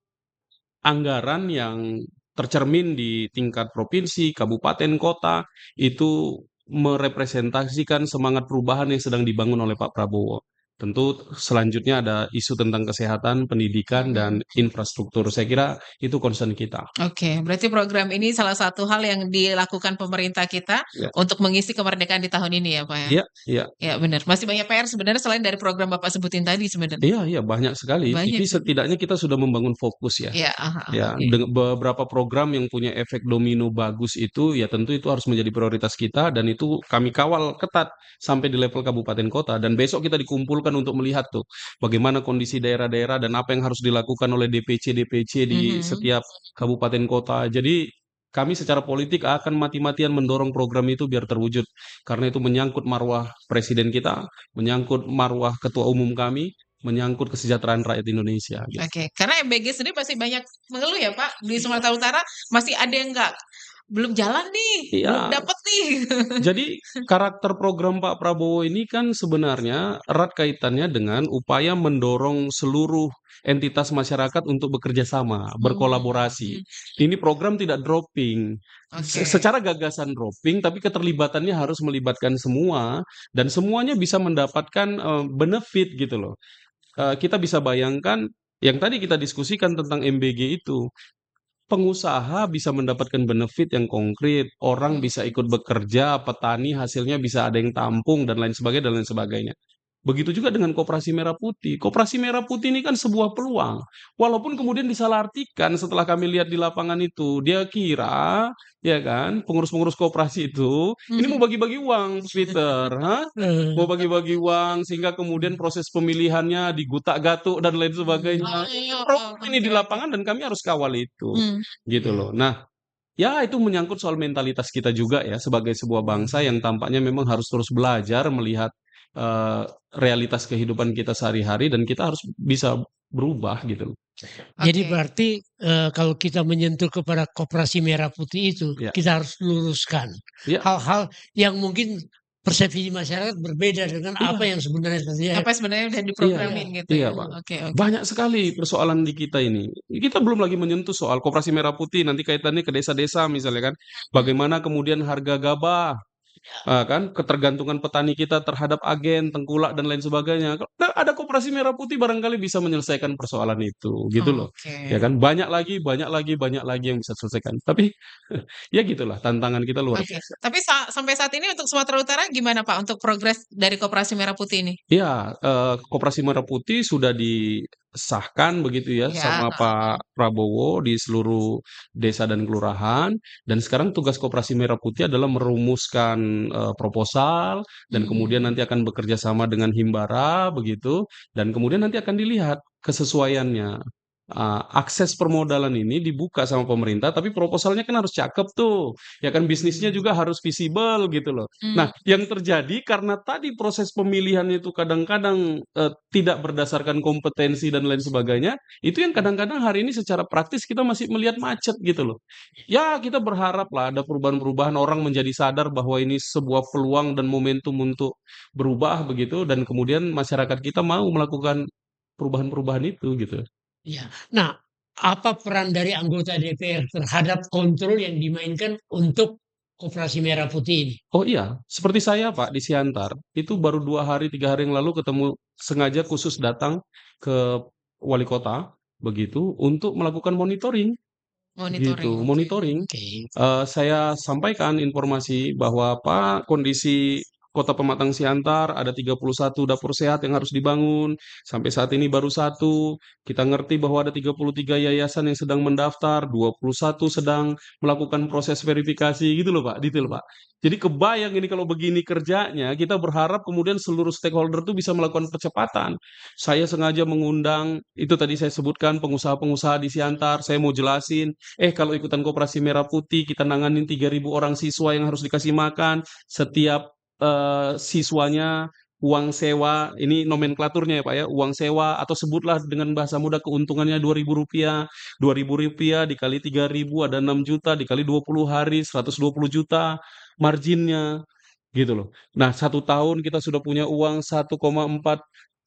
anggaran yang tercermin di tingkat provinsi, kabupaten, kota itu merepresentasikan semangat perubahan yang sedang dibangun oleh Pak Prabowo. Tentu selanjutnya ada isu tentang kesehatan, pendidikan, dan infrastruktur. Saya kira itu concern kita.
Oke, berarti program ini salah satu hal yang dilakukan pemerintah kita untuk mengisi kemerdekaan di tahun ini ya Pak ya?
Iya.
Ya benar. Masih banyak PR sebenarnya selain dari program Bapak sebutin tadi sebenarnya.
Iya, banyak sekali. Tapi setidaknya kita sudah membangun fokus ya.
Iya.
Dengan beberapa program yang punya efek domino bagus itu, ya tentu itu harus menjadi prioritas kita dan itu kami kawal ketat sampai di level kabupaten kota. Dan besok kita dikumpulkan untuk melihat tuh bagaimana kondisi daerah-daerah dan apa yang harus dilakukan oleh DPC di setiap kabupaten kota. Jadi kami secara politik akan mati-matian mendorong program itu biar terwujud. Karena itu menyangkut marwah presiden kita, menyangkut marwah ketua umum kami, menyangkut kesejahteraan rakyat Indonesia.
Gitu. Oke, karena MBG sendiri masih banyak mengeluh ya Pak, di Sumatera Utara masih ada yang belum jalan nih, belum dapat nih.
Jadi karakter program Pak Prabowo ini kan sebenarnya erat kaitannya dengan upaya mendorong seluruh entitas masyarakat untuk bekerja sama, berkolaborasi. Ini program tidak dropping. Secara gagasan dropping, tapi keterlibatannya harus melibatkan semua dan semuanya bisa mendapatkan benefit gitu loh. Kita bisa bayangkan yang tadi kita diskusikan tentang MBG itu. Pengusaha bisa mendapatkan benefit yang konkret, orang bisa ikut bekerja, petani hasilnya bisa ada yang tampung dan lain sebagainya. Begitu juga dengan Koperasi Merah Putih. Koperasi Merah Putih ini kan sebuah peluang. Walaupun kemudian disalahartikan setelah kami lihat di lapangan itu, dia kira, ya kan, pengurus-pengurus koperasi itu, ini mau bagi-bagi uang, Peter. Mau bagi-bagi uang, sehingga kemudian proses pemilihannya digutak-gatuk dan lain sebagainya. Ini di lapangan dan kami harus kawal itu. Gitu loh. Nah, ya itu menyangkut soal mentalitas kita juga ya, sebagai sebuah bangsa yang tampaknya memang harus terus belajar melihat realitas kehidupan kita sehari-hari dan kita harus bisa berubah gitu.
Jadi berarti kalau kita menyentuh kepada Koperasi Merah Putih itu, kita harus luruskan hal-hal yang mungkin persepsi masyarakat berbeda dengan apa yang sebenarnya terjadi.
Apa sebenarnya udah diprogramin gitu
ya. Pak. Banyak sekali persoalan di kita ini. Kita belum lagi menyentuh soal Koperasi Merah Putih, nanti kaitannya ke desa-desa misalnya kan. Bagaimana kemudian harga gabah, kan ketergantungan petani kita terhadap agen, tengkulak dan lain sebagainya. Ada Koperasi Merah Putih barangkali bisa menyelesaikan persoalan itu, gitu loh. Ya kan banyak lagi yang bisa diselesaikan. Tapi ya gitulah tantangan kita luar biasa.
Tapi sampai saat ini untuk Sumatera Utara gimana Pak untuk progres dari Koperasi Merah Putih ini?
Ya, Koperasi Merah Putih sudah disahkan begitu ya sama Pak Prabowo di seluruh desa dan kelurahan dan sekarang tugas Koperasi Merah Putih adalah merumuskan proposal dan kemudian nanti akan bekerja sama dengan Himbara begitu dan kemudian nanti akan dilihat kesesuaiannya. akses permodalan ini dibuka sama pemerintah, tapi proposalnya kan harus cakep tuh, ya kan bisnisnya juga harus visible gitu loh. Nah, yang terjadi karena tadi proses pemilihan itu kadang-kadang tidak berdasarkan kompetensi dan lain sebagainya, itu yang kadang-kadang hari ini secara praktis kita masih melihat macet gitu loh. Ya, kita berharap lah ada perubahan-perubahan, orang menjadi sadar bahwa ini sebuah peluang dan momentum untuk berubah begitu, dan kemudian masyarakat kita mau melakukan perubahan-perubahan itu gitu.
Ya. Nah, apa peran dari anggota DPR terhadap kontrol yang dimainkan untuk Koperasi Merah Putih ini?
Oh iya, seperti saya Pak di Siantar, itu baru 2 hari, 3 hari yang lalu ketemu, sengaja khusus datang ke wali kota, begitu, untuk melakukan monitoring, gitu, monitoring. Saya sampaikan informasi bahwa Pak, kondisi Kota Pematang Siantar ada 31 dapur sehat yang harus dibangun, sampai saat ini baru 1. Kita ngerti bahwa ada 33 yayasan yang sedang mendaftar, 21 sedang melakukan proses verifikasi, gitu loh Pak, detail Pak. Jadi kebayang ini kalau begini kerjanya, kita berharap kemudian seluruh stakeholder itu bisa melakukan percepatan. Saya sengaja mengundang, itu tadi saya sebutkan, pengusaha-pengusaha di Siantar, saya mau jelasin, kalau ikutan Koperasi Merah Putih, kita nanganin 3.000 orang siswa yang harus dikasih makan, setiap siswanya uang sewa, ini nomenklaturnya ya Pak ya, uang sewa atau sebutlah dengan bahasa mudah keuntungannya Rp2.000, Rp2.000 dikali 3.000 ada 6 juta, dikali 20 hari 120 juta marginnya, gitu loh. Nah, 1 tahun kita sudah punya uang 1,4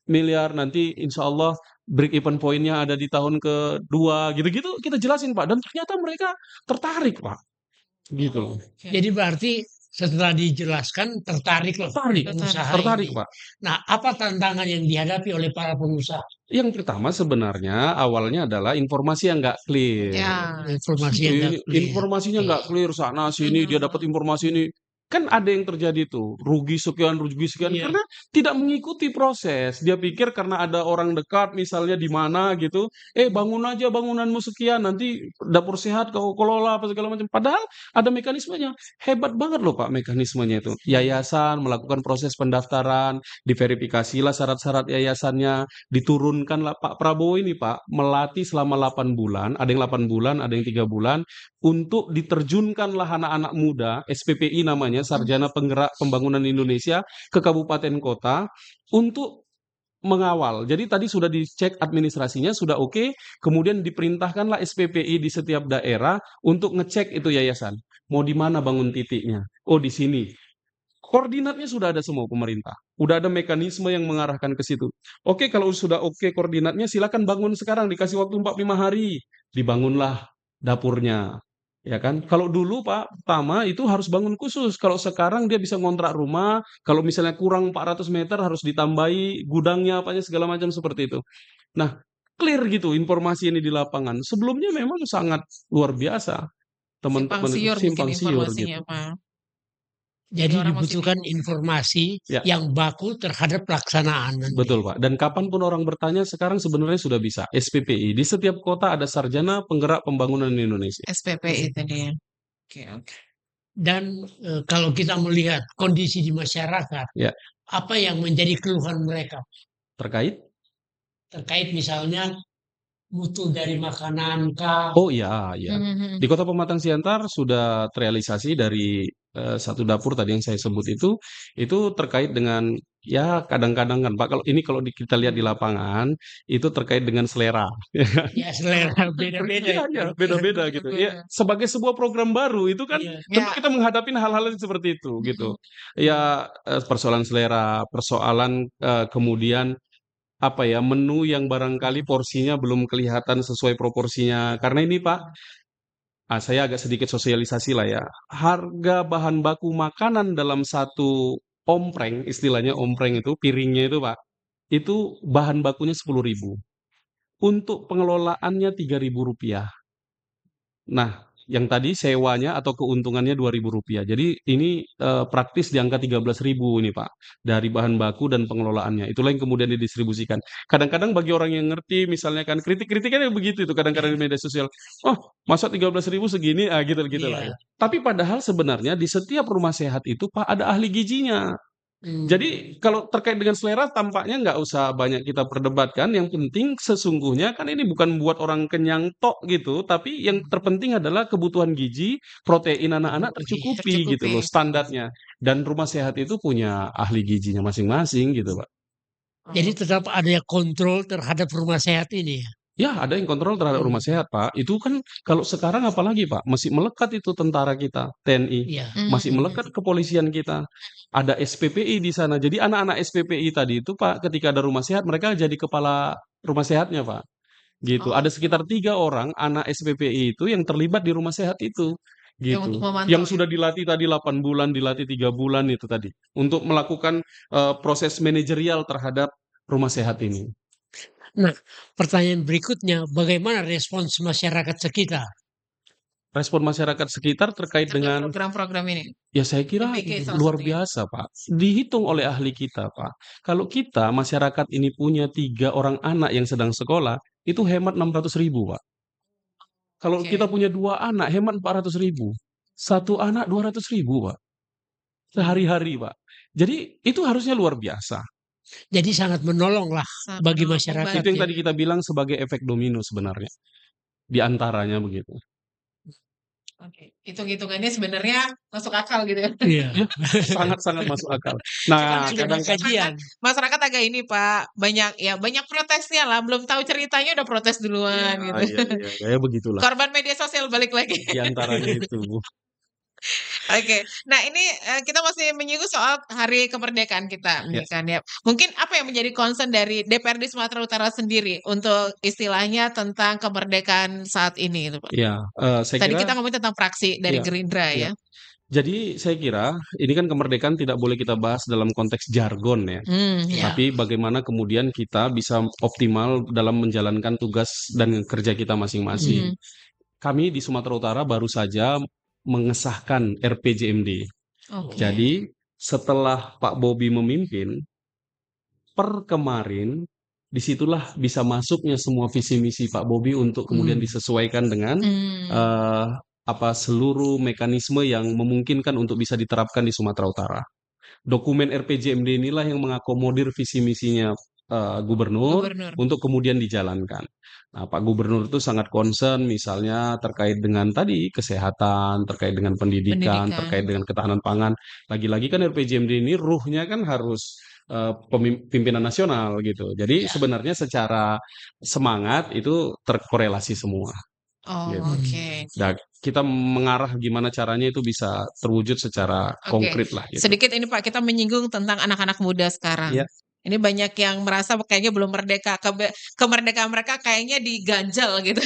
miliar, nanti insya Allah break even point-nya ada di tahun kedua, gitu-gitu kita jelasin Pak, dan ternyata mereka tertarik Pak, gitu loh.
Jadi berarti setelah dijelaskan tertarik pengusaha
Tertarik
ini.
Pak.
Nah, apa tantangan yang dihadapi oleh para pengusaha?
Yang pertama sebenarnya awalnya adalah informasi yang nggak clear.
Ya.
Informasinya nggak clear, sana sini dia dapat informasi ini. Kan ada yang terjadi tuh, rugi sekian, karena tidak mengikuti proses. Dia pikir karena ada orang dekat misalnya di mana gitu, bangun aja bangunanmu sekian, nanti dapur sehat kau kelola apa segala macam. Padahal ada mekanismenya. Hebat banget loh Pak mekanismenya itu. Yayasan melakukan proses pendaftaran, diverifikasilah syarat-syarat yayasannya, diturunkanlah Pak Prabowo ini Pak, melatih selama 8 bulan, ada yang 8 bulan, ada yang 3 bulan, untuk diterjunkanlah anak-anak muda, SPPI namanya, Sarjana Penggerak Pembangunan Indonesia, ke kabupaten kota untuk mengawal. Jadi tadi sudah dicek administrasinya, sudah oke, kemudian diperintahkanlah SPPI di setiap daerah untuk ngecek itu yayasan. Mau di mana bangun titiknya? Oh, di sini. Koordinatnya sudah ada semua pemerintah. Udah ada mekanisme yang mengarahkan ke situ. Oke, kalau sudah oke koordinatnya, silakan bangun sekarang, dikasih waktu 45 hari. Dibangunlah dapurnya. Ya kan? Kalau dulu Pak, pertama itu harus bangun khusus. Kalau sekarang dia bisa ngontrak rumah, kalau misalnya kurang 400 meter harus ditambahi gudangnya apanya segala macam seperti itu. Nah, clear gitu informasi ini di lapangan. Sebelumnya memang sangat luar biasa. Teman-teman itu simpang siur gitu.
Pak.
Jadi dibutuhkan informasi yang baku terhadap pelaksanaan.
Betul Pak. Dan kapanpun orang bertanya sekarang sebenarnya sudah bisa. SPPI. Di setiap kota ada Sarjana Penggerak Pembangunan Indonesia.
SPPI tadi ya. Oke.
Dan kalau kita melihat kondisi di masyarakat, apa yang menjadi keluhan mereka? Terkait misalnya mutu dari makanan kah?
Oh iya. Di Kota Pematang Siantar sudah terrealisasi dari satu dapur tadi yang saya sebut itu terkait dengan kadang-kadang kan Pak, kalau kita lihat di lapangan itu terkait dengan selera.
Ya selera beda-beda.
Beda-beda gitu. Ya, sebagai sebuah program baru itu kan tentu kita menghadapi hal-hal seperti itu gitu. Ya persoalan selera, persoalan kemudian menu yang barangkali porsinya belum kelihatan sesuai proporsinya. Karena ini Pak, saya agak sedikit sosialisasi lah ya. Harga bahan baku makanan dalam satu ompreng, istilahnya ompreng itu, piringnya itu Pak, itu bahan bakunya 10.000. Untuk pengelolaannya Rp3.000. Nah, yang tadi sewanya atau keuntungannya Rp2.000. Jadi ini praktis di angka 13.000 ini Pak, dari bahan baku dan pengelolaannya. Itulah yang kemudian didistribusikan. Kadang-kadang bagi orang yang ngerti, misalnya kan kritik-kritiknya begitu itu kadang-kadang di media sosial. Oh, masa 13.000 segini? Gitu lah ya. Tapi padahal sebenarnya di setiap rumah sehat itu Pak ada ahli gizinya. Jadi kalau terkait dengan selera tampaknya nggak usah banyak kita perdebatkan, yang penting sesungguhnya kan ini bukan buat orang kenyang tok gitu, tapi yang terpenting adalah kebutuhan gizi, protein anak-anak tercukupi gitu loh standarnya. Dan rumah sehat itu punya ahli gizinya masing-masing gitu, Pak.
Jadi tetap ada kontrol terhadap rumah sehat ini ya?
Ya, ada yang kontrol terhadap rumah sehat, Pak. Itu kan kalau sekarang apalagi, Pak, masih melekat itu tentara kita, TNI,
Iya.
masih melekat kepolisian kita. Ada SPPI di sana. Jadi anak-anak SPPI tadi itu, Pak, ketika ada rumah sehat, mereka jadi kepala rumah sehatnya, Pak. Gitu. Ada sekitar 3 orang anak SPPI itu yang terlibat di rumah sehat itu. Gitu. Yang sudah dilatih tadi 8 bulan, dilatih 3 bulan itu tadi. Untuk melakukan proses manajerial terhadap rumah sehat ini.
Nah, pertanyaan berikutnya, bagaimana respons masyarakat sekitar?
Respon masyarakat sekitar terkait dengan
program-program ini?
Ya saya kira luar biasa, Pak. Dihitung oleh ahli kita, Pak. Kalau kita, masyarakat ini punya 3 orang anak yang sedang sekolah, itu hemat 600.000, Pak. Kalau kita punya 2 anak, hemat 400.000. 1 anak 200.000, Pak. Sehari-hari, Pak. Jadi itu harusnya luar biasa.
Jadi sangat menolong lah bagi masyarakat.
Itu yang tadi kita bilang sebagai efek domino sebenarnya. Di antaranya begitu.
Oke, hitung-hitungannya sebenarnya masuk akal gitu ya.
Iya.
Sangat-sangat masuk akal. Nah,
kadang-kadang
masyarakat agak ini, Pak, banyak protesnya lah, belum tahu ceritanya udah protes duluan gitu.
Iya, begitulah.
Korban media sosial balik lagi.
Di antaranya itu, Bu.
Oke, nah ini kita masih menyinggung soal Hari Kemerdekaan kita, kan ya. Mungkin apa yang menjadi concern dari DPRD Sumatera Utara sendiri untuk istilahnya tentang kemerdekaan saat ini, itu, Pak?
Iya, saya
Tadi
kira
kita ngomongin tentang fraksi dari Gerindra ya.
Jadi saya kira ini kan kemerdekaan tidak boleh kita bahas dalam konteks jargon ya. Tapi bagaimana kemudian kita bisa optimal dalam menjalankan tugas dan kerja kita masing-masing. Kami di Sumatera Utara baru saja mengesahkan RPJMD. Jadi setelah Pak Bobi memimpin, per kemarin disitulah bisa masuknya semua visi misi Pak Bobi untuk kemudian disesuaikan dengan seluruh mekanisme yang memungkinkan untuk bisa diterapkan di Sumatera Utara. Dokumen RPJMD inilah yang mengakomodir visi misinya gubernur untuk kemudian dijalankan. Nah, Pak Gubernur itu sangat concern misalnya terkait dengan tadi kesehatan, terkait dengan pendidikan, terkait dengan ketahanan pangan. Lagi-lagi kan RPJMD ini ruhnya kan harus pimpinan nasional gitu. Jadi sebenarnya secara semangat itu terkorelasi semua. Dan kita mengarah gimana caranya itu bisa terwujud secara konkret lah. Gitu.
Sedikit ini Pak, kita menyinggung tentang anak-anak muda sekarang. Ini banyak yang merasa kayaknya belum merdeka, kemerdekaan mereka kayaknya diganjal gitu.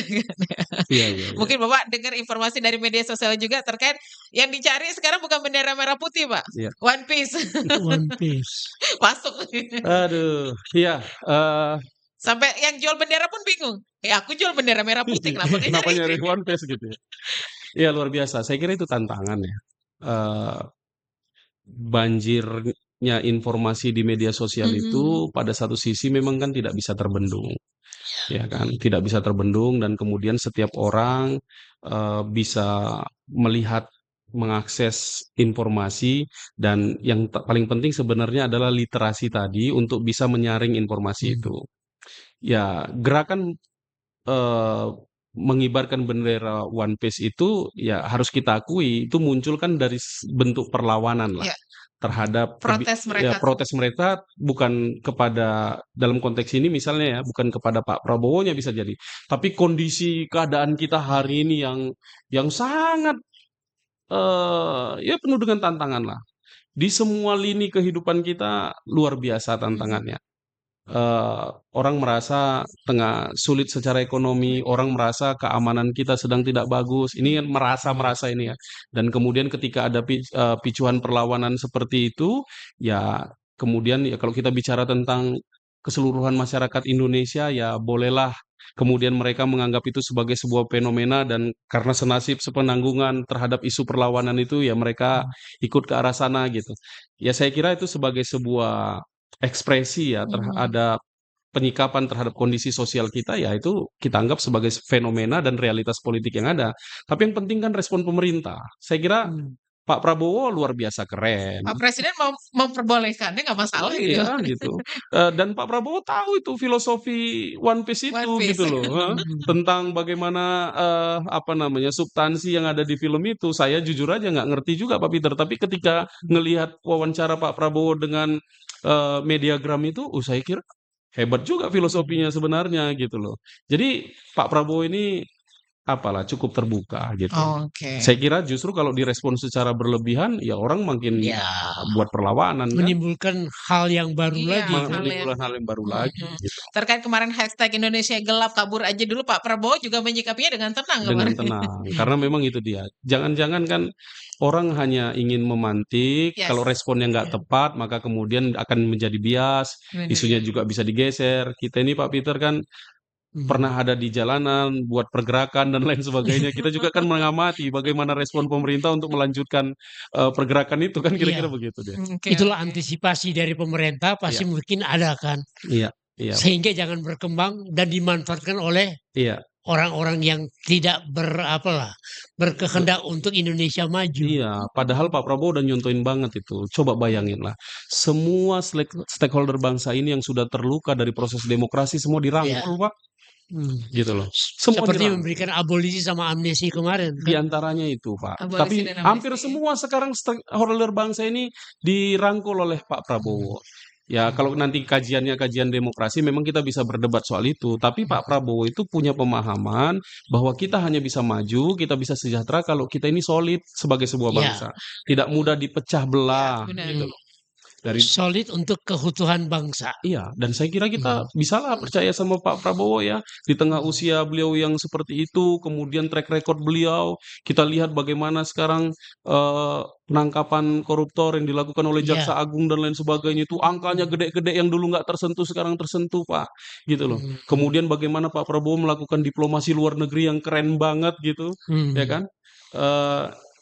Mungkin Bapak dengar informasi dari media sosial juga terkait yang dicari sekarang bukan bendera merah putih, Pak. One Piece.
One Piece.
Masuk.
Aduh, iya.
Sampai yang jual bendera pun bingung. Aku jual bendera merah putih,
kenapa nyari One Piece gitu ya? Iya, luar biasa. Saya kira itu tantangan ya. Banjirnya informasi di media sosial itu pada satu sisi memang kan tidak bisa terbendung. Ya kan, tidak bisa terbendung dan kemudian setiap orang bisa melihat, mengakses informasi dan yang paling penting sebenarnya adalah literasi tadi untuk bisa menyaring informasi itu. Ya, gerakan mengibarkan bendera One Piece itu ya harus kita akui itu muncul kan dari bentuk perlawanan lah terhadap protes mereka bukan kepada dalam konteks ini misalnya ya bukan kepada Pak Prabowo-nya bisa jadi tapi kondisi keadaan kita hari ini yang sangat penuh dengan tantangan lah di semua lini kehidupan kita luar biasa tantangannya. Orang merasa tengah sulit secara ekonomi, orang merasa keamanan kita sedang tidak bagus. Ini kan merasa ini ya. Dan kemudian ketika ada picuan perlawanan seperti itu, ya kemudian ya kalau kita bicara tentang keseluruhan masyarakat Indonesia, ya bolehlah kemudian mereka menganggap itu sebagai sebuah fenomena dan karena senasib sepenanggungan terhadap isu perlawanan itu, ya mereka ikut ke arah sana gitu. Ya saya kira itu sebagai sebuah ekspresi ya terhadap penyikapan terhadap kondisi sosial kita ya itu kita anggap sebagai fenomena dan realitas politik yang ada. Tapi yang penting kan respon pemerintah. Saya kira Pak Prabowo luar biasa keren.
Pak Presiden memperbolehkannya nggak masalah gitu.
Iya gitu. Dan Pak Prabowo tahu itu filosofi One Piece itu
One Piece.
gitu loh, tentang bagaimana apa namanya substansi yang ada di film itu. Saya jujur aja nggak ngerti juga Pak Peter. Tapi ketika ngelihat wawancara Pak Prabowo dengan Mediagram itu, saya kira hebat juga filosofinya sebenarnya gitu loh. Jadi Pak Prabowo ini apalah cukup terbuka gitu.
Oke.
Saya kira justru kalau direspon secara berlebihan, ya orang makin
Ya,
buat perlawanan kan.
menimbulkan hal yang baru
Iya,
lagi kan.
Menimbulkan hal yang baru lagi gitu.
Terkait kemarin hashtag Indonesia gelap kabur aja dulu, Pak Prabowo juga menyikapinya dengan tenang
Dengan
kemarin.
tenang. Karena memang itu dia. Jangan-jangan kan orang hanya ingin memantik,
Yes.
kalau responnya nggak tepat, maka kemudian akan menjadi bias,
Benar.
isunya juga bisa digeser. Kita ini Pak Peter kan pernah ada di jalanan, buat pergerakan dan lain sebagainya. Kita juga kan mengamati bagaimana respon pemerintah untuk melanjutkan pergerakan itu kan kira-kira
Iya.
begitu deh.
Oke,
Itulah
oke.
antisipasi dari pemerintah pasti mungkin ada kan.
Iya, iya,
Sehingga jangan berkembang dan dimanfaatkan oleh
iya,
orang-orang yang tidak berkehendak untuk Indonesia maju.
iya. Padahal Pak Prabowo udah nyontoin banget itu. Coba bayangin lah, semua stakeholder bangsa ini yang sudah terluka dari proses demokrasi semua dirangkul, Pak. Gitu loh. Semua
Seperti
dirangkul.
memberikan abolisi sama amnesti kemarin.
Di
Kan?
antaranya itu, Pak.
Abolisi
Tapi
dan amnesti.
hampir semua sekarang stakeholder bangsa ini dirangkul oleh Pak Prabowo. Ya, kalau nanti kajian demokrasi memang kita bisa berdebat soal itu. Tapi Pak Prabowo itu punya pemahaman bahwa kita hanya bisa maju, kita bisa sejahtera kalau kita ini solid sebagai sebuah
Ya.
bangsa. Tidak mudah dipecah belah.
Ya, benar.
Gitu loh. Dari
Solid untuk keutuhan bangsa.
Iya, dan saya kira kita bisalah percaya sama Pak Prabowo ya. Di tengah usia beliau yang seperti itu, kemudian track record beliau, kita lihat bagaimana sekarang penangkapan koruptor yang dilakukan oleh Jaksa Agung dan lain sebagainya itu angkanya gede-gede yang dulu nggak tersentuh sekarang tersentuh, Pak. Gitu loh. Kemudian bagaimana Pak Prabowo melakukan diplomasi luar negeri yang keren banget gitu, ya kan?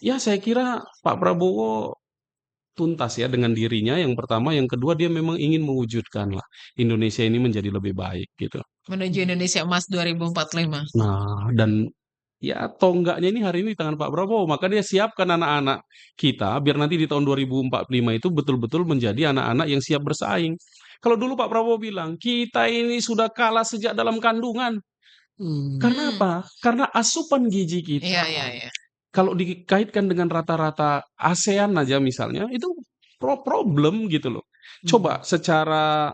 Ya saya kira Pak Prabowo tuntas ya dengan dirinya yang pertama, yang kedua dia memang ingin mewujudkan lah Indonesia ini menjadi lebih baik gitu.
Menuju Indonesia Emas 2045.
Nah, dan ya tonggaknya ini hari ini di tangan Pak Prabowo, maka dia siapkan anak-anak kita biar nanti di tahun 2045 itu betul-betul menjadi anak-anak yang siap bersaing. Kalau dulu Pak Prabowo bilang, kita ini sudah kalah sejak dalam kandungan. Karena apa? Karena asupan gizi kita.
Iya, iya, iya.
Kalau dikaitkan dengan rata-rata ASEAN aja misalnya, itu problem gitu loh. Coba secara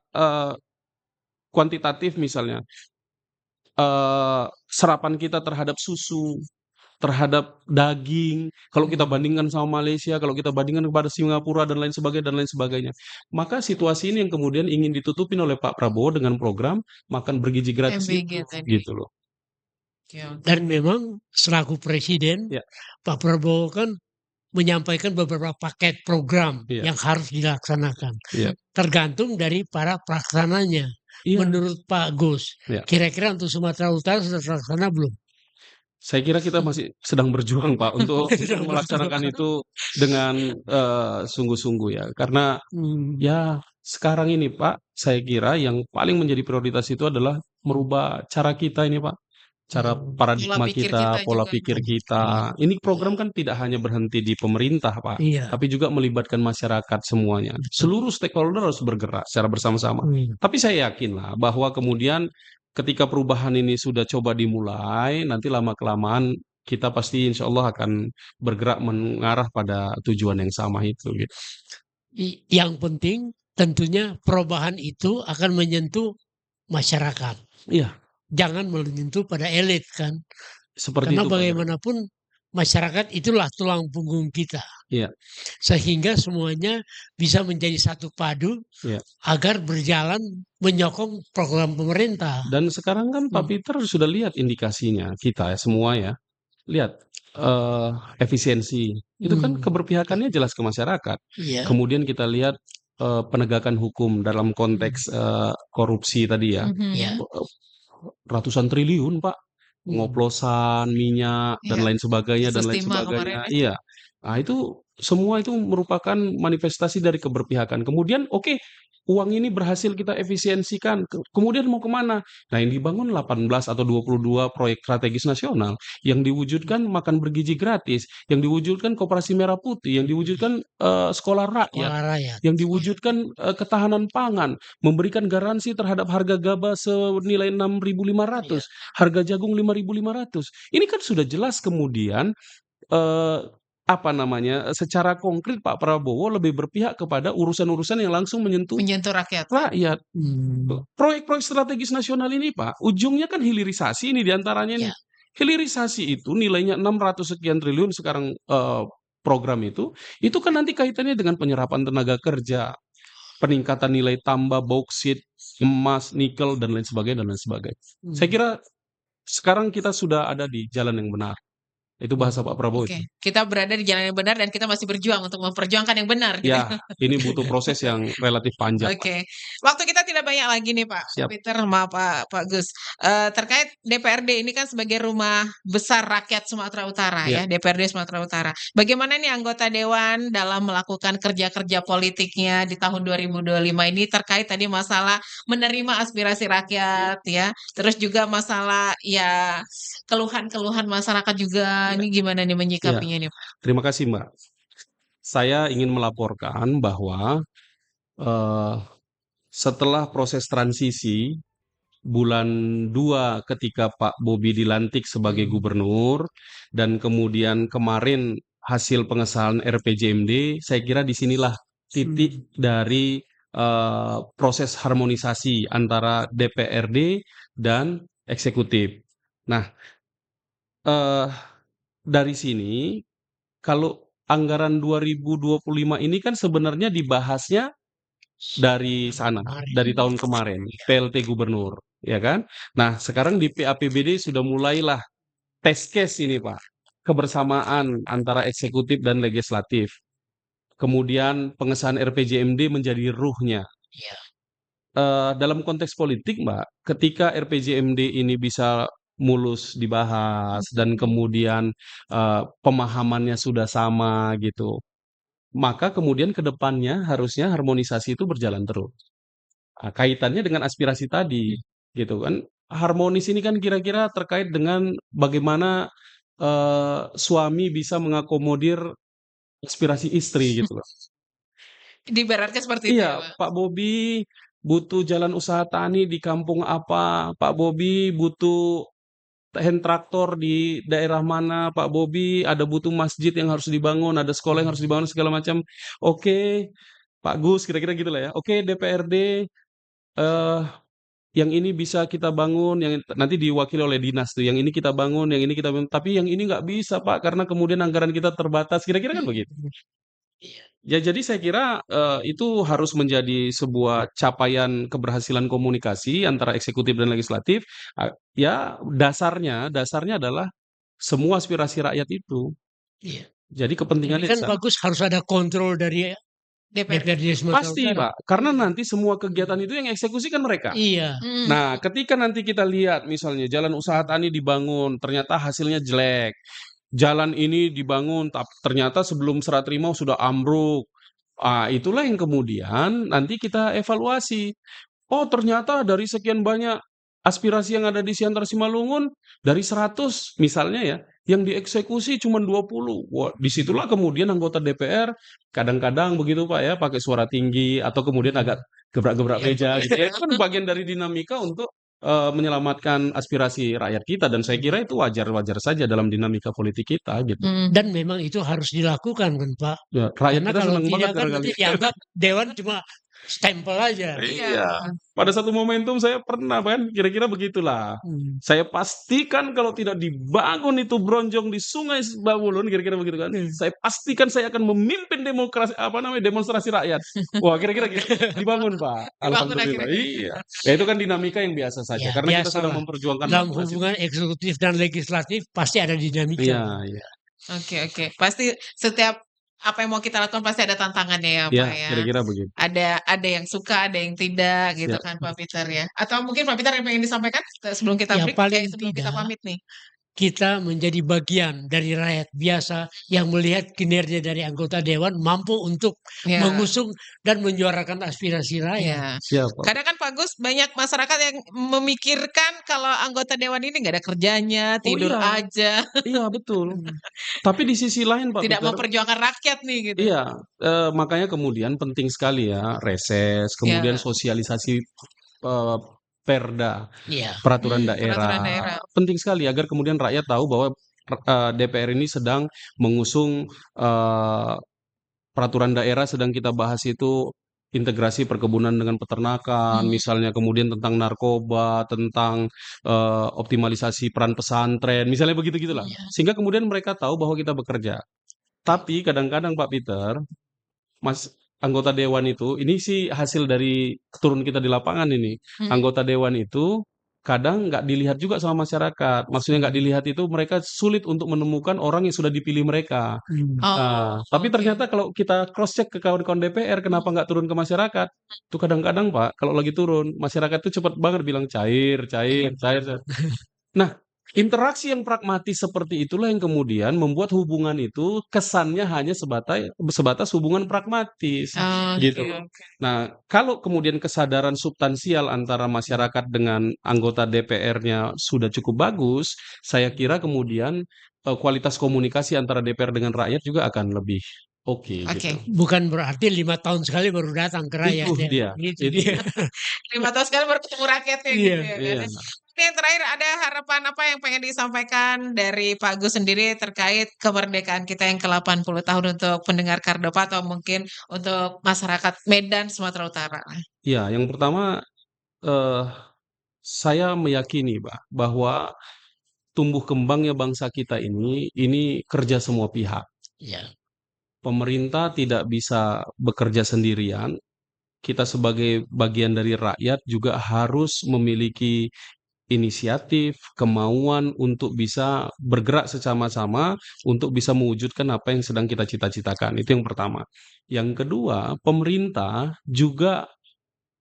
kuantitatif misalnya, serapan kita terhadap susu, terhadap daging, kalau kita bandingkan sama Malaysia, kalau kita bandingkan kepada Singapura dan lain sebagainya. Maka situasi ini yang kemudian ingin ditutupin oleh Pak Prabowo dengan program makan bergizi gratis
MBG
itu,
tadi.
gitu loh.
Dan memang selaku presiden, Pak Prabowo kan menyampaikan beberapa paket program yang harus dilaksanakan. Tergantung dari para pelaksananya. Menurut Pak Gus, kira-kira untuk Sumatera Utara sudah terlaksana belum?
Saya kira kita masih sedang berjuang, Pak, untuk melaksanakan itu dengan sungguh-sungguh ya. Karena ya sekarang ini, Pak, saya kira yang paling menjadi prioritas itu adalah merubah cara kita ini, Pak. Cara paradigma kita, pola pikir kita. Ini program kan tidak hanya berhenti di pemerintah, Pak, tapi juga melibatkan masyarakat semuanya. Seluruh stakeholder harus bergerak secara bersama-sama. Tapi saya yakinlah bahwa kemudian ketika perubahan ini sudah coba dimulai, nanti lama-kelamaan kita pasti insya Allah akan bergerak mengarah pada tujuan yang sama itu. Gitu.
Yang penting tentunya perubahan itu akan menyentuh masyarakat.
Iya.
Jangan menyentuh pada elit kan.
Seperti
karena
itu,
bagaimanapun masyarakat itulah tulang punggung kita.
Iya.
Sehingga semuanya bisa menjadi satu padu agar berjalan menyokong program pemerintah.
Dan sekarang kan Pak Peter sudah lihat indikasinya kita ya semua ya. Lihat efisiensi. Itu kan keberpihakannya jelas ke masyarakat. Kemudian kita lihat penegakan hukum dalam konteks korupsi tadi ya. Ratusan triliun, Pak. Ngoplosan minyak dan lain sebagainya dan lain sebagainya. Iya. Nah, itu semua itu merupakan manifestasi dari keberpihakan. Kemudian oke, uang ini berhasil kita efisiensikan, kemudian mau kemana? Nah, yang dibangun 18 atau 22 proyek strategis nasional, yang diwujudkan makan bergizi gratis, yang diwujudkan koperasi merah putih, yang diwujudkan sekolah rakyat, yang diwujudkan ketahanan pangan, memberikan garansi terhadap harga gabah senilai 6.500, harga jagung 5.500. Ini kan sudah jelas kemudian secara konkret Pak Prabowo lebih berpihak kepada urusan-urusan yang langsung menyentuh
rakyat.
Proyek-proyek strategis nasional ini Pak, ujungnya kan hilirisasi ini diantaranya nih. Hilirisasi itu nilainya 600 sekian triliun sekarang program itu kan nanti kaitannya dengan penyerapan tenaga kerja, peningkatan nilai tambah bauksit, emas, nikel, dan lain sebagainya. Saya kira sekarang kita sudah ada di jalan yang benar. Itu bahasa Pak Prabowo itu.
Kita berada di jalan yang benar dan kita masih berjuang untuk memperjuangkan yang benar. Gitu.
Ya, ini butuh proses yang relatif panjang.
Waktu kita tidak banyak lagi nih Pak Peter sama Pak Gus. Terkait DPRD ini kan sebagai rumah besar rakyat Sumatera Utara ya, DPRD Sumatera Utara. Bagaimana nih anggota Dewan dalam melakukan kerja-kerja politiknya di tahun 2025 ini terkait tadi masalah menerima aspirasi rakyat ya, terus juga masalah ya keluhan-keluhan masyarakat juga. Ini gimana nih menyikapinya nih Pak?
Terima kasih Mbak. Saya ingin melaporkan bahwa setelah proses transisi bulan 2 ketika Pak Bobi dilantik sebagai gubernur dan kemudian kemarin hasil pengesahan RPJMD, saya kira disinilah titik dari proses harmonisasi antara DPRD dan eksekutif. Nah, dari sini kalau anggaran 2025 ini kan sebenarnya dibahasnya dari sana, dari tahun kemarin, PLT Gubernur, ya kan? Nah, sekarang di PAPBD sudah mulailah test case ini, Pak. Kebersamaan antara eksekutif dan legislatif. Kemudian pengesahan RPJMD menjadi ruhnya. Dalam konteks politik, Mbak, ketika RPJMD ini bisa mulus dibahas dan kemudian pemahamannya sudah sama gitu, maka kemudian ke depannya harusnya harmonisasi itu berjalan terus. Kaitannya dengan aspirasi tadi, gitu kan. Harmonis ini kan kira-kira terkait dengan bagaimana suami bisa mengakomodir aspirasi istri gitu loh.
Diibaratkan seperti itu ya,
Pak Bobi butuh jalan usaha tani di kampung apa, Pak Bobi butuh hand traktor di daerah mana, Pak Bobi ada butuh masjid yang harus dibangun, ada sekolah yang harus dibangun segala macam. Oke, Pak Gus kira-kira gitulah ya. Oke, DPRD yang ini bisa kita bangun, yang nanti diwakili oleh dinas tuh, yang ini kita bangun, yang ini kita bangun, tapi yang ini nggak bisa Pak karena kemudian anggaran kita terbatas, kira-kira kan begitu. Ya, jadi saya kira itu harus menjadi sebuah capaian keberhasilan komunikasi antara eksekutif dan legislatif. Ya, dasarnya adalah semua aspirasi rakyat itu. Jadi kepentingannya
kan bagus harus ada kontrol dari DPRD Sumatera
pasti Pak, karena nanti semua kegiatan itu yang eksekusi kan mereka. Nah, ketika nanti kita lihat misalnya jalan usaha tani dibangun, ternyata hasilnya jelek. Jalan ini dibangun, tapi ternyata sebelum serah terima sudah ambruk. Itulah yang kemudian nanti kita evaluasi. Oh, ternyata dari sekian banyak aspirasi yang ada di Siantar Simalungun, dari 100 misalnya ya, yang dieksekusi cuma 20. Wah, disitulah kemudian anggota DPR kadang-kadang begitu Pak ya, pakai suara tinggi atau kemudian agak gebrak-gebrak meja gitu ya. Itu kan bagian dari dinamika untuk menyelamatkan aspirasi rakyat kita dan saya kira itu wajar-wajar saja dalam dinamika politik kita gitu.
Dan memang itu harus dilakukan kan Pak.
Ya, rakyat
Karena
kita
kalau
senang
tidak
banget
kan nanti dianggap Dewan cuma stempel aja.
Iya. Pada satu momentum saya pernah kan kira-kira begitulah. Saya pastikan kalau tidak dibangun itu bronjong di Sungai Bawulun kira-kira begitu kan. Saya pastikan saya akan memimpin demonstrasi rakyat. Wah, kira-kira gitu. Dibangun, Pak. Alhamdulillah. Iya. Ya itu kan dinamika yang biasa saja
Ya,
karena kita
biasalah.
sedang memperjuangkan
Dalam hubungan eksekutif dan legislatif pasti ada dinamika.
Iya.
Oke. Pasti setiap apa yang mau kita lakukan pasti ada tantangannya ya Pak ya.
Kira-kira begitu.
Ada yang suka, ada yang tidak gitu kan Pak Peter ya. Atau mungkin Pak Peter yang pengen disampaikan sebelum kita
Ya,
break,
paling
sebelum kita
tidak.
pamit nih.
kita menjadi bagian dari rakyat biasa yang melihat kinerja dari anggota dewan mampu untuk mengusung dan menyuarakan aspirasi rakyat.
Kadang kan Pak Gus, banyak masyarakat yang memikirkan kalau anggota dewan ini nggak ada kerjanya, tidur aja.
Iya betul. Tapi di sisi lain Pak
Tidak
Peter,
memperjuangkan rakyat nih gitu.
Iya, makanya kemudian penting sekali ya reses, kemudian sosialisasi perda, peraturan daerah. Penting sekali agar kemudian rakyat tahu bahwa DPR ini sedang mengusung peraturan daerah, sedang kita bahas itu integrasi perkebunan dengan peternakan, misalnya kemudian tentang narkoba, tentang optimalisasi peran pesantren, misalnya begitu-gitulah. Sehingga kemudian mereka tahu bahwa kita bekerja. Tapi kadang-kadang Pak Peter, anggota dewan itu, ini sih hasil dari turun kita di lapangan ini. Anggota dewan itu kadang nggak dilihat juga sama masyarakat. Maksudnya nggak dilihat itu mereka sulit untuk menemukan orang yang sudah dipilih mereka. Tapi ternyata kalau kita cross check ke kawan-kawan DPR, kenapa nggak turun ke masyarakat? Itu kadang-kadang Pak, kalau lagi turun, masyarakat itu cepat banget bilang cair. Nah, interaksi yang pragmatis seperti itulah yang kemudian membuat hubungan itu kesannya hanya sebatas hubungan pragmatis, gitu. Nah, kalau kemudian kesadaran substansial antara masyarakat dengan anggota DPR-nya sudah cukup bagus, saya kira kemudian kualitas komunikasi antara DPR dengan rakyat juga akan lebih oke. Gitu.
Bukan berarti 5 tahun sekali baru datang ke rakyat.
Itu dia.
5 tahun sekali baru ketemu rakyatnya gitu ya. Yang terakhir, ada harapan apa yang pengen disampaikan dari Pak Gus sendiri terkait kemerdekaan kita yang ke-80 tahun untuk pendengar Kardopa atau mungkin untuk masyarakat Medan, Sumatera Utara?
Ya, yang pertama saya meyakini bahwa tumbuh kembangnya bangsa kita ini kerja semua pihak. Pemerintah tidak bisa bekerja sendirian. Kita sebagai bagian dari rakyat juga harus memiliki inisiatif, kemauan untuk bisa bergerak bersama-sama untuk bisa mewujudkan apa yang sedang kita cita-citakan. Itu yang pertama. Yang kedua, pemerintah juga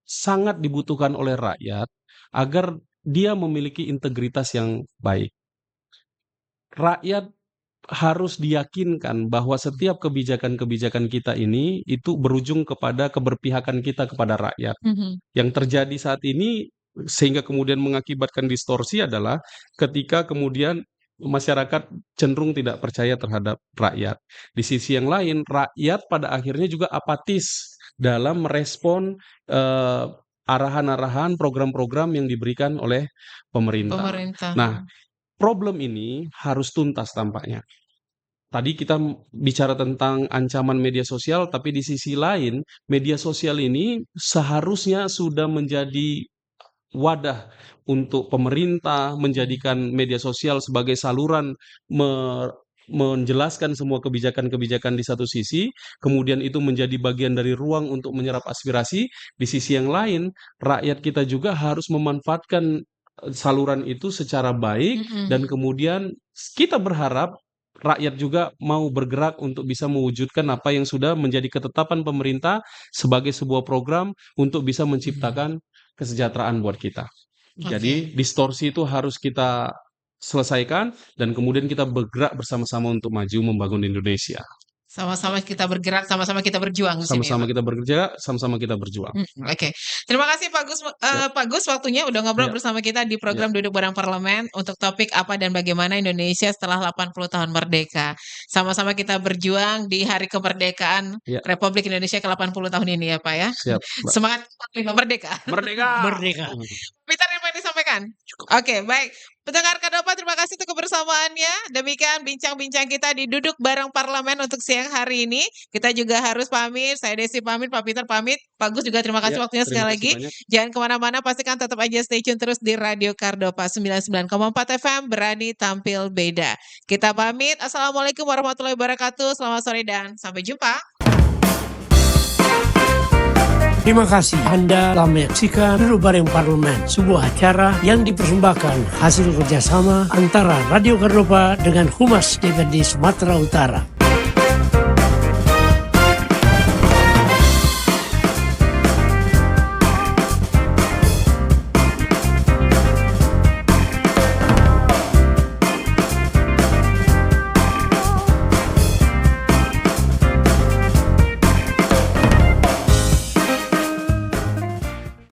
sangat dibutuhkan oleh rakyat agar dia memiliki integritas yang baik. Rakyat harus diyakinkan bahwa setiap kebijakan-kebijakan kita ini itu berujung kepada keberpihakan kita kepada rakyat. Yang terjadi saat ini sehingga kemudian mengakibatkan distorsi adalah ketika kemudian masyarakat cenderung tidak percaya terhadap rakyat. Di sisi yang lain, rakyat pada akhirnya juga apatis dalam merespon arahan-arahan, program-program yang diberikan oleh pemerintah. Nah, problem ini harus tuntas tampaknya. Tadi kita bicara tentang ancaman media sosial, tapi di sisi lain, media sosial ini seharusnya sudah menjadi wadah untuk pemerintah, menjadikan media sosial sebagai saluran menjelaskan semua kebijakan-kebijakan di satu sisi, kemudian itu menjadi bagian dari ruang untuk menyerap aspirasi. Di sisi yang lain, rakyat kita juga harus memanfaatkan saluran itu secara baik, dan kemudian kita berharap rakyat juga mau bergerak untuk bisa mewujudkan apa yang sudah menjadi ketetapan pemerintah sebagai sebuah program untuk bisa menciptakan kesejahteraan buat kita. Jadi distorsi itu harus kita selesaikan dan kemudian kita bergerak bersama-sama untuk maju membangun Indonesia.
Sama-sama kita bergerak, sama-sama kita berjuang.
Sama-sama kita bekerja, sama-sama kita berjuang.
Oke. Terima kasih Pak Gus, Pak Gus waktunya udah ngobrol bersama kita di program Duduk Bareng Parlemen untuk topik apa dan bagaimana Indonesia setelah 80 tahun merdeka. Sama-sama kita berjuang di hari kemerdekaan Republik Indonesia ke-80 tahun ini ya Pak ya.
Siap, Mbak.
Semangat 45 merdeka.
Merdeka.
Peter, yang mau disampaikan? Oke, baik. Pendengar Kardopa, terima kasih untuk kebersamaannya. Demikian bincang-bincang kita di Duduk Bareng Parlemen untuk siang hari ini. Kita juga harus pamit. Saya Desi pamit, Pak Peter pamit. Pak Gus juga terima kasih waktunya sekali lagi. Jangan kemana-mana, pastikan tetap aja stay tune terus di Radio Kardopa 99,4 FM. Berani tampil beda. Kita pamit. Assalamualaikum warahmatullahi wabarakatuh. Selamat sore dan sampai jumpa.
Terima kasih Anda telah menyaksikan Duduk Bareng Parlemen, sebuah acara yang dipersembahkan hasil kerjasama antara Radio Kardopa dengan Humas DPRD Sumatera Utara.